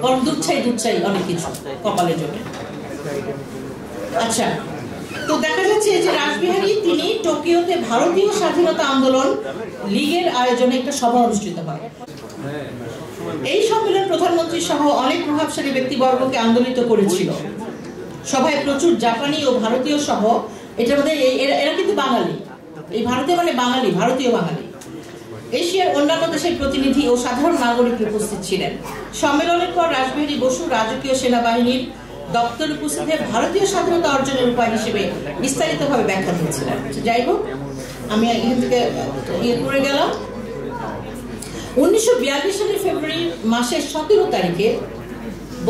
বরং দুচ্ছাই অনেক কিছু কপালের জন্য। আচ্ছা, তো দেখা যাচ্ছে যে রাসবিহারী তিনি টোকিওতে ভারতীয় স্বাধীনতা আন্দোলন লীগের আয়োজনে একটা সভা অনুষ্ঠিত হয়। এই সম্মেলন প্রধানমন্ত্রী সহ অনেক প্রভাবশালী ব্যক্তিবর্গকে আন্দোলিত করেছিল। সভায় প্রচুর জাপানি ও ভারতীয় সহ, এটার মধ্যে এরা কিন্তু বাঙালি, এই ভারতীয় মানে বাঙালি, ভারতীয় বাঙালি, এশিয়ার অন্যান্য দেশের প্রতিনিধি ও সাধারণ নাগরিক উপস্থিত ছিলেন। সম্মেলনের পর রাসবিহারী বসু রাজকীয় সেনাবাহিনীর দপ্তর উপস্থিত হয়ে ভারতীয় স্বাধীনতা অর্জনের উপায় হিসেবে বিস্তারিতভাবে ব্যাখ্যা দিয়েছিলেন। যাই হোক, আমি এখান থেকে করে গেলাম। 1942 সালের ফেব্রুয়ারি মাসের 17 তারিখে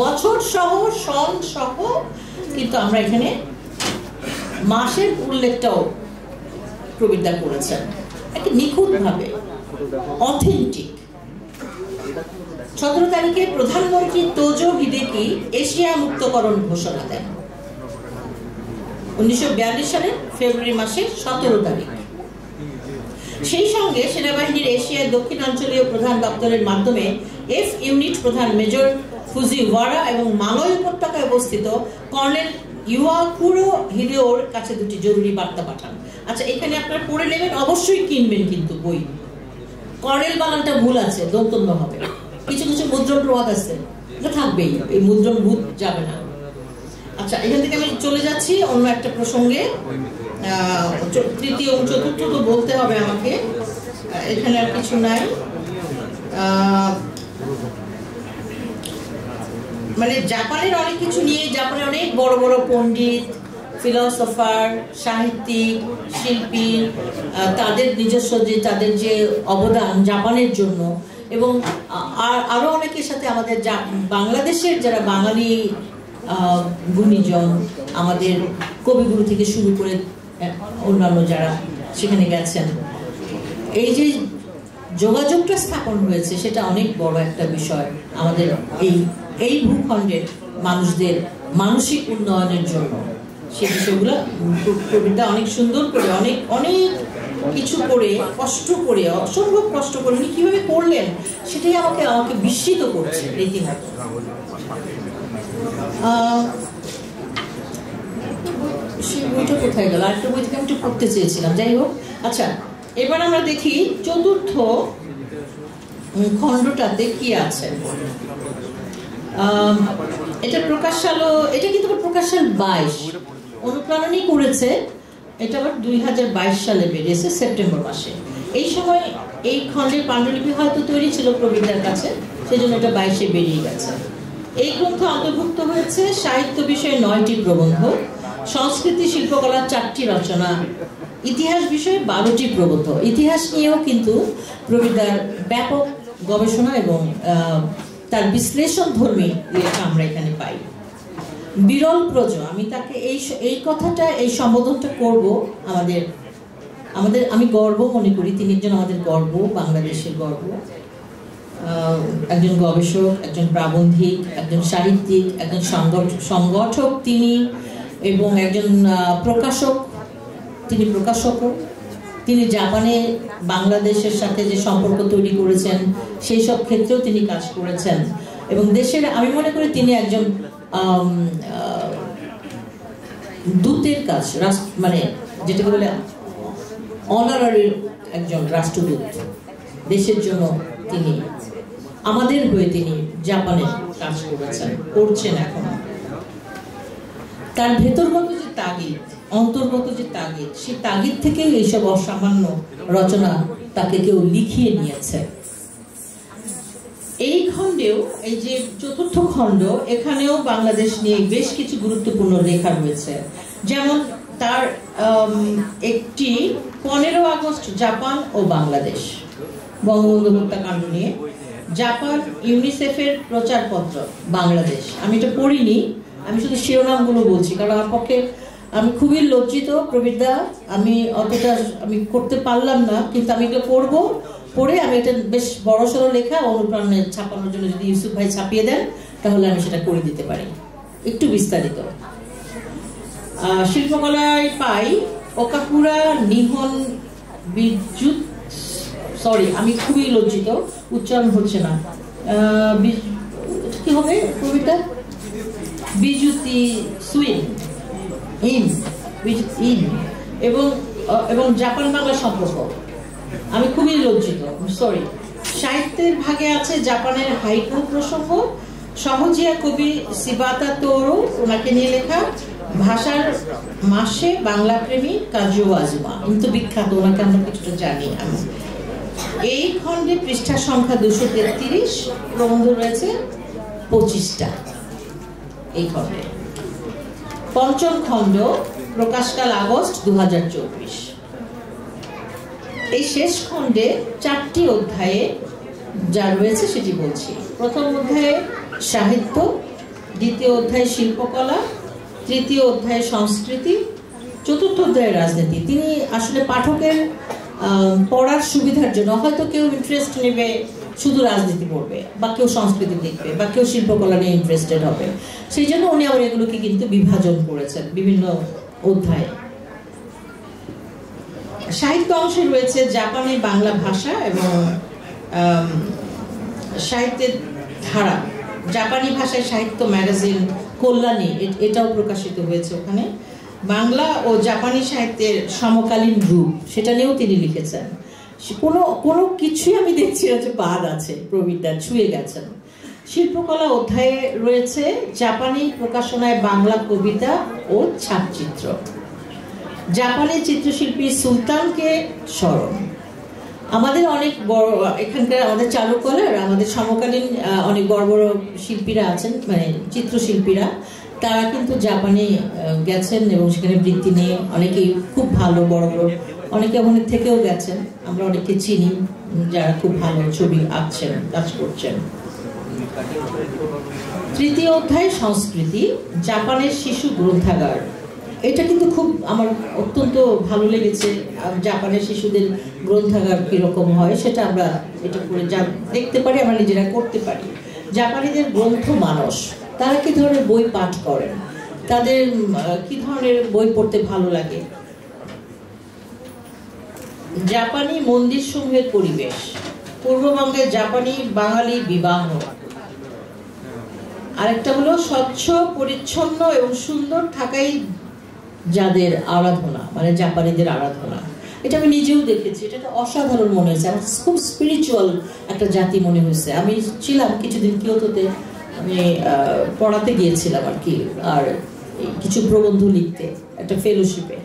বছর সহ সন সহ, কিন্তু আমরা এখানে মাসের উল্লেখটাও প্রবীরদা করেছেন একটা নিখুঁত ভাবে, অথেন্টিক। 17 তারিখে প্রধানমন্ত্রী তোজো হিদেকি এশিয়া মুক্তকরণ ঘোষণা দেন। 1942 সালের ফেব্রুয়ারি মাসের 17 তারিখ। সেই সঙ্গে সেনাবাহিনীর এশিয়ার দক্ষিণাঞ্চলীয় প্রধান দপ্তরের মাধ্যমে এফ ইউনিট প্রধান মেজর ফুজিওয়ারা এবং মালয় উপত্যকায় অবস্থিত কর্নেল ইওয়াকুরো হিদেওর কাছে দুটি জরুরি বার্তা পাঠান। আচ্ছা, এখানে আপনারা পড়ে নেবেন, অবশ্যই কিনবেন কিন্তু বই। কর্নেল বানানটা ভুল আছে, দন্তন্য হবে। কিছু কিছু মুদ্রণ প্রবাদ আছে, এটা থাকবেই, এই মুদ্রণ ভূত যাবে না। আচ্ছা, এখান থেকে আমি চলে যাচ্ছি অন্য একটা প্রসঙ্গে। তৃতীয় ও চতুর্থ তো বলতে হবে আমাকে, এখানে আর কিছু নাই। মানে জাপানের অনেক কিছু নিয়ে, জাপানের অনেক বড় বড় পণ্ডিত, ফিলোসফার, সাহিত্যিক, শিল্পী, তাদের নিজস্ব যে তাদের যে অবদান জাপানের জন্য, এবং আরো অনেকের সাথে আমাদের বাংলাদেশের যারা বাঙালি গুণীজন, আমাদের কবিগুরু থেকে শুরু করে অন্যান্য যারা সেখানে গেছেন, এই যে যোগাযোগটা স্থাপন হয়েছে সেটা অনেক বড় একটা বিষয় আমাদের এই ভূখণ্ডের মানুষদের মানসিক উন্নয়নের জন্য। সেই বিষয়গুলো কবিতা অনেক সুন্দর করে, অনেক অনেক কিছু করে, কষ্ট করে, অসম্ভব কষ্ট করে উনি কিভাবে করলেন সেটাই আমাকে বিস্মিত করছে রীতিমতো। সেই বইটা কোথায় গেল? আরেকটা বই থেকে আমি একটু পড়তে চেয়েছিলাম, যাই হোক। আচ্ছা, এবার আমরা দেখি চতুর্থ খণ্ডটাতে কি আছে। এটা প্রকাশ সালও, এটা কিন্তু প্রকাশ সাল 22, অনুপ্রাণনই করেছে। এটা আবার 2022 সালে বেরিয়েছে সেপ্টেম্বর মাসে। এই সময় এই খণ্ডের পাণ্ডুলিপি হয়তো তৈরি ছিল প্রবীরদার কাছে, সেই জন্য এটা 22-এ বেরিয়ে গেছে। এই গ্রন্থ অন্তর্ভুক্ত হয়েছে সাহিত্য বিষয়ে 9টি প্রবন্ধ, সংস্কৃতি শিল্পকলার 4টি রচনা, ইতিহাস বিষয়ে 12টি প্রবন্ধ। ইতিহাস নিয়েও কিন্তু প্রবীরদার ব্যাপক গবেষণা এবং তার বিশ্লেষণ ধর্মী লেখা আমরা এখানে পাই। বিরল প্রজ, আমি তাকে এই কথাটা, এই সম্বোধনটা করব আমাদের আমি গর্ব মনে করি, তিনি একজন আমাদের গর্ব, বাংলাদেশের গর্ব। একজন গবেষক, একজন প্রাবন্ধিক, একজন সাহিত্যিক, একজন সংগঠক তিনি, এবং একজন প্রকাশক। তিনি প্রকাশকও। তিনি জাপানে বাংলাদেশের সাথে যে সম্পর্ক তৈরি করেছেন সেই সব ক্ষেত্রেও তিনি কাজ করেছেন, এবং দেশের, আমি মনে করি তিনি একজন দূতের কাজ, মানে যেটাকে বলে অনারারি একজন রাষ্ট্রদূত। দেশের জন্য তিনি, আমাদের হয়ে তিনি জাপানে কাজ করেছেন, করছেন এখন। তার ভেতরগত যে তাগিদ, অন্তর্গত যে তাগিদ, সেই তাগিদ থেকে এইসব অসামান্য রচনা তাকে কেউ লিখিয়ে নিয়েছে। এই খণ্ডেও, এই যে চতুর্থ খণ্ড, এখানেও বাংলাদেশ নিয়ে বেশ কিছু গুরুত্বপূর্ণ লেখা রয়েছে। যেমন তার একটি 15 আগস্ট জাপান ও বাংলাদেশ বঙ্গবন্ধু হত্যাকাণ্ড নিয়ে, জাপান ইউনিসেফের প্রচারপত্র বাংলাদেশ। আমি এটা পড়িনি, আমি শুধু শিরোনামগুলো বলছি, কারণ আমার পক্ষে, আমি খুবই লজ্জিত প্রবীরদা, আমি অতটা আমি করতে পারলাম না, কিন্তু আমি এটা পড়বো, পড়ে আমি এটা বেশ বড়সড় লেখা অনুপ্রাণে ছাপানোর জন্য যদি ইউসুফ ভাই ছাপিয়ে দেন তাহলে আমি সেটা করে দিতে পারি একটু বিস্তারিত। শিল্পকলায় পাই ওকাকুরা নিহন বিদ্যুৎ সরি, আমি খুবই লজ্জিত, উচ্চারণ হচ্ছে না। কি হবে কবিতা? বিজুতি সুইন ইন, ইন এবং এবং জাপান বাংলা সম্পর্ক। আমি খুবই লজ্জিত, সরি। সাহিত্যের ভাগে আছে জাপানের হাইকু প্রসঙ্গ, সহজিয়া কবি সিবাতা তোরো ওনাকে নিয়ে লেখা ভাষার মাসে বাংলা প্রেমী কাজু আজমা, কিন্তু বিখ্যাত, ওনাকে আমরা কিছুটা জানি। আমি এই খণ্ডে পৃষ্ঠা সংখ্যা 233, প্রবন্ধ রয়েছে 25টা এই খণ্ডে। পঞ্চম খণ্ড, প্রকাশকাল আগস্ট 2024। এই শেষ খণ্ডে 4টি অধ্যায়ে যা রয়েছে সেটি বলছি। প্রথম অধ্যায়ে সাহিত্য, দ্বিতীয় অধ্যায়ে শিল্পকলা, তৃতীয় অধ্যায়ে সংস্কৃতি, চতুর্থ অধ্যায়ে রাজনীতি। তিনি আসলে পাঠকের পড়ার সুবিধার জন্য হয়তো কেউ ইন্টারেস্ট নেবে শুধু রাজনীতি পড়বে, বা কেউ সংস্কৃতি দেখবে, বা কেউ শিল্পকলা নিয়ে ইন্টারেস্টেড হবে, সেই জন্য উনি আবার এগুলোকে কিন্তু বিভাজন করেছেন বিভিন্ন অধ্যায়ে। সাহিত্য অংশে রয়েছে জাপানি বাংলা ভাষা এবং সাহিত্যের ধারা, জাপানি ভাষায় সাহিত্য ম্যাগাজিন কল্যাণী, এটাও প্রকাশিত হয়েছে ওখানে। বাংলা ও জাপানি সাহিত্যের সমকালীন রূপ, সেটা নিয়েও তিনি লিখেছেন। কোনো কিছুই আমি দেখছি না যে বাদ আছে, প্রবীরদা ছুঁয়ে গেছেন। শিল্পকলা অধ্যায়ে রয়েছে জাপানি প্রকাশনায় বাংলা কবিতা ও ছাপচিত্র, জাপানি চিত্রশিল্পী সুলতানকে স্মরণ। আমাদের অনেক বড় এখানকার আমাদের চারুকলার আমাদের সমকালীন অনেক বড় বড় শিল্পীরা আছেন, মানে চিত্রশিল্পীরা, তারা কিন্তু জাপানে গেছেন এবং সেখানে বৃত্তি নিয়ে অনেকেই খুব ভালো বড় বড়, অনেকে আমাদের থেকেও গেছেন, আমরা অনেকে চিনি যারা খুব ভালো ছবি আঁকছেন, কাজ করছেন। তৃতীয় অধ্যায় সংস্কৃতি, জাপানের শিশু গ্রন্থাগার। এটা কিন্তু খুব আমার অত্যন্ত ভালো লেগেছে। জাপানের শিশুদের গ্রন্থাগার কিরকম হয় সেটা আমরা এটা করে দেখতে পারি, আমরা নিজেরা করতে পারি। জাপানিদের গ্রন্থ মানস, তারা কি ধরনের বই পাঠ করেন, তাদের কি ধরনের বই পড়তে ভালো লাগে। জাপানি মন্দির সমূহের পরিবেশ, পূর্ববঙ্গের জাপানি বাঙালি বিবাহ। আরেকটা হলো স্বচ্ছ পরিচ্ছন্ন এবং সুন্দর থাকাই যাদের আরাধনা, মানে জাপানিদের আরাধনা। এটা আমি নিজেও দেখেছি, এটা অসাধারণ মনে হয়েছে, আমার খুব স্পিরিচুয়াল একটা জাতি মনে হয়েছে। আমি ছিলাম কিছুদিন কিয়োটোতে, আমি পড়াতে গিয়েছিলাম আর কি, আর কিছু প্রবন্ধ লিখতে একটা ফেলোশিপে।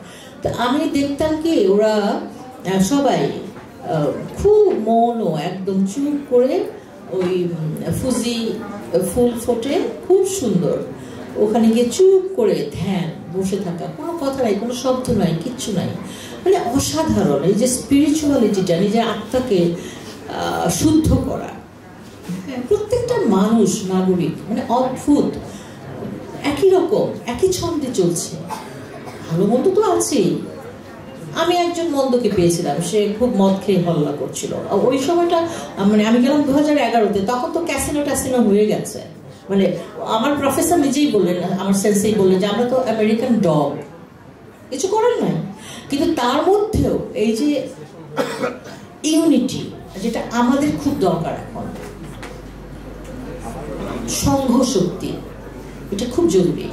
তো আমি দেখতাম কি ওরা সবাই খুব মনও একদম চুপ করে, ওই ফুজি ফুল ফোটে খুব সুন্দর, ওখানে গিয়ে চুপ করে ধ্যান, বসে থাকা, কোনো কথা নাই, কোনো শব্দ নাই, কিচ্ছু নাই, মানে অসাধারণ। এই যে স্পিরিচুয়ালিটিটা, নিজের আত্মাকে শুদ্ধ করা, প্রত্যেকটা মানুষ নাগরিক মানে অদ্ভুত, একই রকম একই ছন্দে চলছে। ভালো মন্দ তো আছেই। আমি একজন মন্দকে পেয়েছিলাম, সে খুব মদ খেয়ে হল্লা করছিল। ওই সময়টা মানে আমি গেলাম 2011-তে, তখন তো ক্যাসিনো ট্যাসিনো হয়ে গেছে। মানে আমার প্রফেসর নিজেই বললেন, আমার সেন্সেই বললেন যে আমরা তো আমেরিকান ডগ, কিছু করার নাই। কিন্তু তার মধ্যেও এই যে ইউনিটি, যেটা আমাদের খুব দরকার এখন, সংঘ শক্তি, এটা খুব জরুরি।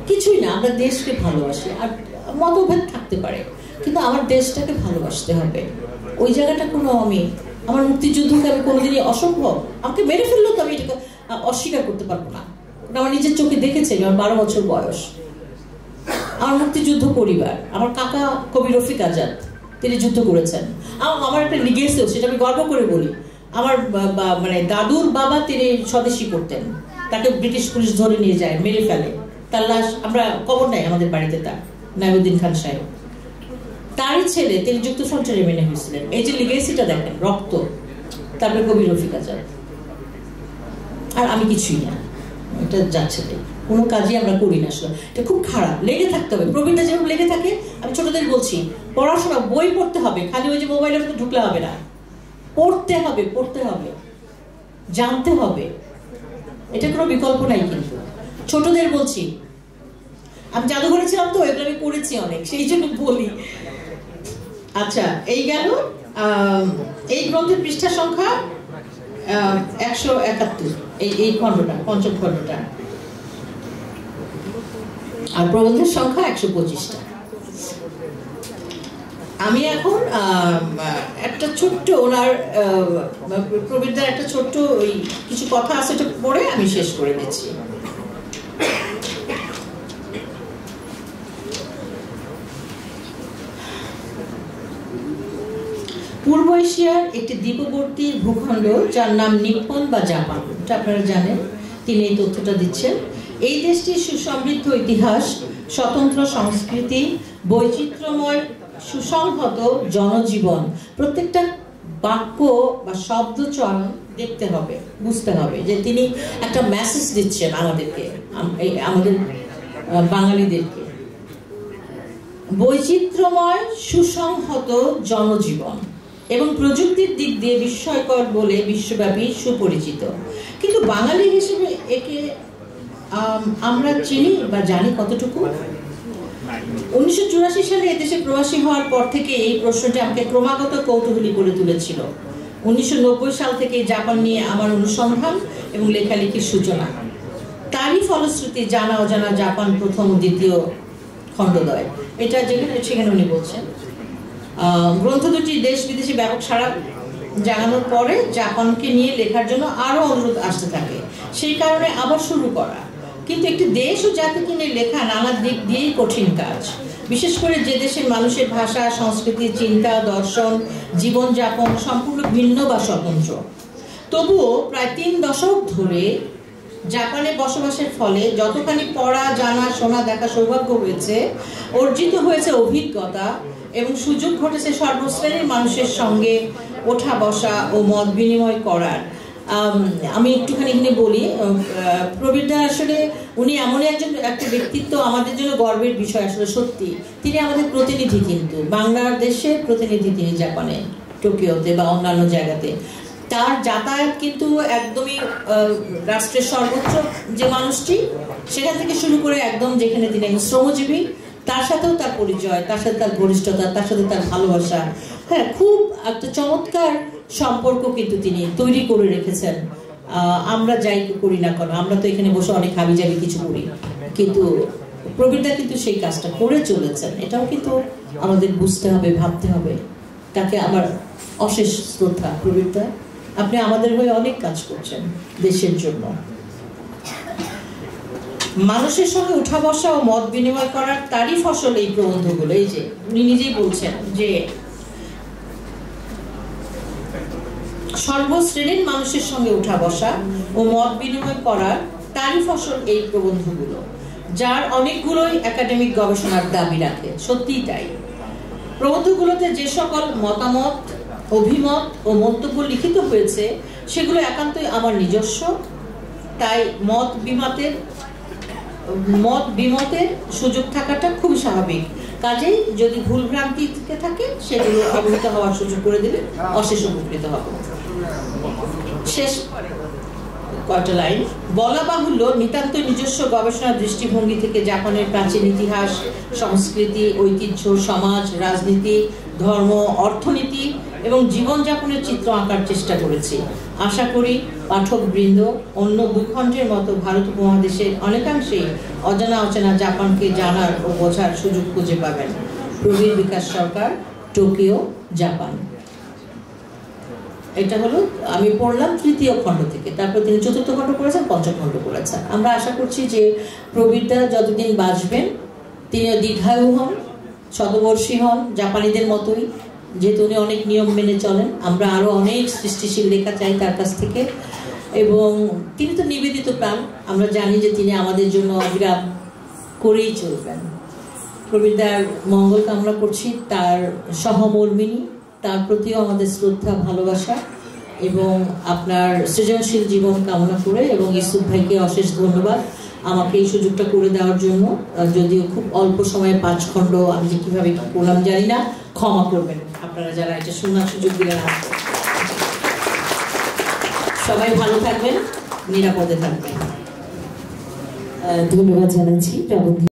কিছুই না, আমরা দেশকে ভালোবাসি, আর মতভেদ থাকতে পারে, কিন্তু আমার দেশটাকে ভালোবাসতে হবে। ওই জায়গাটা কোনো আমার মুক্তিযুদ্ধকে আমি কোনোদিনই অসম্ভব, আমাকে মেরে ফেললেও তো আমি এটাকে অস্বীকার করতে পারবো না। আমার নিজের চোখে দেখেছি, আমার 12 বছর বয়স, আমার মুক্তিযুদ্ধ পরিবার, আমার কাকা কবি রফিক আজাদ, তিনি যুদ্ধ করেছেন। আমার একটা লিগেসিও, সেটা আমি গর্ব করে বলি। আমার মানে দাদুর বাবা তিনি স্বদেশী করতেন, তাকে ব্রিটিশ পুলিশ ধরে নিয়ে যায়, মেরে ফেলে, তার লাশ আমরা কবর নাই আমাদের বাড়িতে, তার নাইমুদ্দিন খান সাহেব, তারই ছেলে, তিনি যুক্তফ্রন্টে রেমেনে হয়েছিলেন। এই যে লিগেসিটা দেখেন, রক্ত, তারপরে কবি রফিক আজাদ, আর আমি কিছুই না, এটা যাচ্ছে কোনো কাজই আমরা করি না। আসলে এটা খুব খারাপ, লেগে থাকতে হবে। প্রবীণটা যেরকম লেগে থাকে, আমি ছোটদের বলছি পড়াশোনা, বই পড়তে হবে, খালি ওই যে মোবাইলের মধ্যে ঢুকলে হবে না, পড়তে হবে, পড়তে হবে, জানতে হবে, এটা কোনো বিকল্প নাই। কিন্তু ছোটদের বলছি, আমি জাদুঘরে ছিলাম তো, এগুলো আমি পড়েছি অনেক, সেই জন্য বলি। আচ্ছা, এই গেল এই গ্রন্থের পৃষ্ঠা সংখ্যা 171, এই খণ্ডটা, পঞ্চম খণ্ডটা, আর প্রবন্ধের সংখ্যা 125টা। আমি এখন একটা ছোট্ট ওনার প্রবীরদার একটা ছোট্ট ওই কিছু কথা আছে, এটা পড়ে আমি শেষ করে দিচ্ছি। পূর্ব এশিয়ার একটি দ্বীপবর্তী ভূখণ্ড যার নাম নিপ্পন বা জাপান, এটা আপনারা জানেন, তিনি এই তথ্যটা দিচ্ছেন। এই দেশটির সুসমৃদ্ধ ইতিহাস, স্বতন্ত্র সংস্কৃতি, বৈচিত্র্যময় সুসংহত জনজীবন, প্রত্যেকটা বাক্য বা শব্দ চয়ন দেখতে হবে, বুঝতে হবে যে তিনি একটা মেসেজ দিচ্ছেন আমাদেরকে, আমাদের বাঙালিদেরকে। বৈচিত্র্যময় সুসংহত জনজীবন এবং প্রযুক্তির দিক দিয়ে বিস্ময়কর বলে বিশ্বব্যাপী সুপরিচিত, কিন্তু বাঙালি হিসেবে একে আমরা চিনি বা জানি কতটুকু? 1984 সালে এদেশে প্রবাসী হওয়ার পর থেকে এই প্রশ্নটি আমাকে ক্রমাগত কৌতূহলী করে তুলেছিল। 1990 সাল থেকে জাপান নিয়ে আমার অনুসন্ধান এবং লেখালেখির সূচনা। তারই ফলশ্রুতি জানা অজানা জাপান প্রথম ও দ্বিতীয় খণ্ডদ্বয়, এটা যেখানে সেখানে উনি বলছেন। গ্রন্থ দুটি দেশ বিদেশে ব্যাপক সাড়া জানানোর পরে জাপানকে নিয়ে লেখার জন্য আরো অনুরোধ আসতে থাকে, সেই কারণে আবার শুরু করা। কিন্তু একটি দেশ ও জাতিকে নিয়ে লেখা নানা দিক দিয়েই কঠিন কাজ, বিশেষ করে যে দেশের মানুষের ভাষা, সংস্কৃতি, চিন্তা, দর্শন, জীবনযাপন সম্পূর্ণ ভিন্ন বা স্বতন্ত্র। তবুও প্রায় 3 দশক ধরে জাপানে বসবাসের ফলে যতখানি পড়া, জানা, শোনা, দেখা সৌভাগ্য হয়েছে, অর্জিত হয়েছে অভিজ্ঞতা এবং সুযোগ ঘটেছে সর্বশ্রেণীর মানুষের সঙ্গে ওঠা বসা ও মত বিনিময় করার। আমি একটুখানি এখানে বলি, প্রবীরদা আসলে উনি এমনই একটা ব্যক্তিত্ব, আমাদের জন্য গর্বের বিষয়। আসলে সত্যি তিনি আমাদের প্রতিনিধি, কিন্তু বাংলাদেশের প্রতিনিধি তিনি জাপানে, টোকিওতে বা অন্যান্য জায়গাতে। তার যাতায়াত কিন্তু একদমই রাষ্ট্রের সর্বোচ্চ যে মানুষটি, সেখান থেকে শুরু করে একদম যেখানে তিনি শ্রমজীবী, তার সাথেও তার পরিচয়, তার সাথে তার ঘনিষ্ঠতা, তার সাথে তার ভালোবাসা, হ্যাঁ, খুব একটা চমৎকার সম্পর্ক কিন্তু তিনি তৈরি করে রেখেছেন। আমরা যাই করি না কেন, আমরা তো এখানে বসে অনেক হাবিজাবি কিছু করি, কিন্তু প্রবীরদা কিন্তু সেই কাজটা করে চলেছেন। এটাও কিন্তু আমাদের বুঝতে হবে, ভাবতে হবে। তাকে আমার অশেষ শ্রদ্ধা। প্রবীরদা, আপনি আমাদের হয়ে অনেক কাজ করছেন দেশের জন্য। মানুষের সঙ্গে উঠা বসা ও মত বিনিময় করার তারই ফসল এই প্রবন্ধগুলো। এই যে উনি নিজেই বলছেন যে সর্বশ্রেণীর মানুষের সঙ্গে উঠা বসা ও মত বিনিময় করার তারই ফসল এই প্রবন্ধগুলো, যার অনেকগুলোই একাডেমিক গবেষণার দাবি রাখে। সত্যিই তাই। প্রবন্ধগুলোতে যে সকল মতামত, অভিমত ও মন্তব্য লিখিত হয়েছে সেগুলো একান্তই আমার নিজস্ব, তাই মত বিমতের সুযোগ থাকাটা খুব স্বাভাবিক। কাজেই যদি ভুল ভ্রান্তি থাকে সেগুলো অবহিত হওয়ার সুযোগ করে দিলে অশেষ উপকৃত হব। শেষ কয়টা লাইন বলা বাহুল্য, নিতান্ত নিজস্ব গবেষণা দৃষ্টিভঙ্গি থেকে জাপানের প্রাচীন ইতিহাস, সংস্কৃতি, ঐতিহ্য, সমাজ, রাজনীতি, ধর্ম, অর্থনীতি এবং জীবনযাপনের চিত্র আঁকার চেষ্টা করেছি। আশা করি পাঠকবৃন্দ অন্য ভূখণ্ডের মতো ভারত উপমহাদেশের অনেকাংশেই অজানা অচেনা জাপানকে জানার ও বোঝার সুযোগ খুঁজে পাবেন। প্রবীর বিকাশ সরকার, টোকিও, জাপান। এটা হলো আমি পড়লাম 3য় খণ্ড থেকে। তারপর তিনি 4র্থ খণ্ড করেছেন, 5ম খণ্ড করেছেন। আমরা আশা করছি যে প্রবীরদা যতদিন বাঁচবেন তিনি দীর্ঘায়ু হন, শতবর্ষী হন, জাপানিদের মতোই, যেহেতু উনি অনেক নিয়ম মেনে চলেন। আমরা আরো অনেক সৃষ্টিশীল লেখা চাই তার কাছ থেকে, এবং তিনি তো নিবেদিত প্রাণ। আমরা জানি যে তিনি আমাদের জন্য অবিরাম করেই চলবেন। প্রবীরদার মঙ্গল কামনা করছি, তার সহমর্মিনী, তার প্রতিও আমাদের শ্রদ্ধা, ভালোবাসা এবং আপনার সৃজনশীল জীবন কামনা করে, এবং ইউসুফ ভাইকে অশেষ ধন্যবাদ আমাকে এই সুযোগটা করে দেওয়ার জন্য। যদিও খুব অল্প সময়ে 5 খণ্ড আমি যে কিভাবে কি করলাম জানি না, ক্ষমা করবেন আপনারা যারা এটা শোনার সুযোগ দিলেন। সবাই ভালো থাকবেন, নিরাপদে থাকবেন। ধন্যবাদ জানাচ্ছি।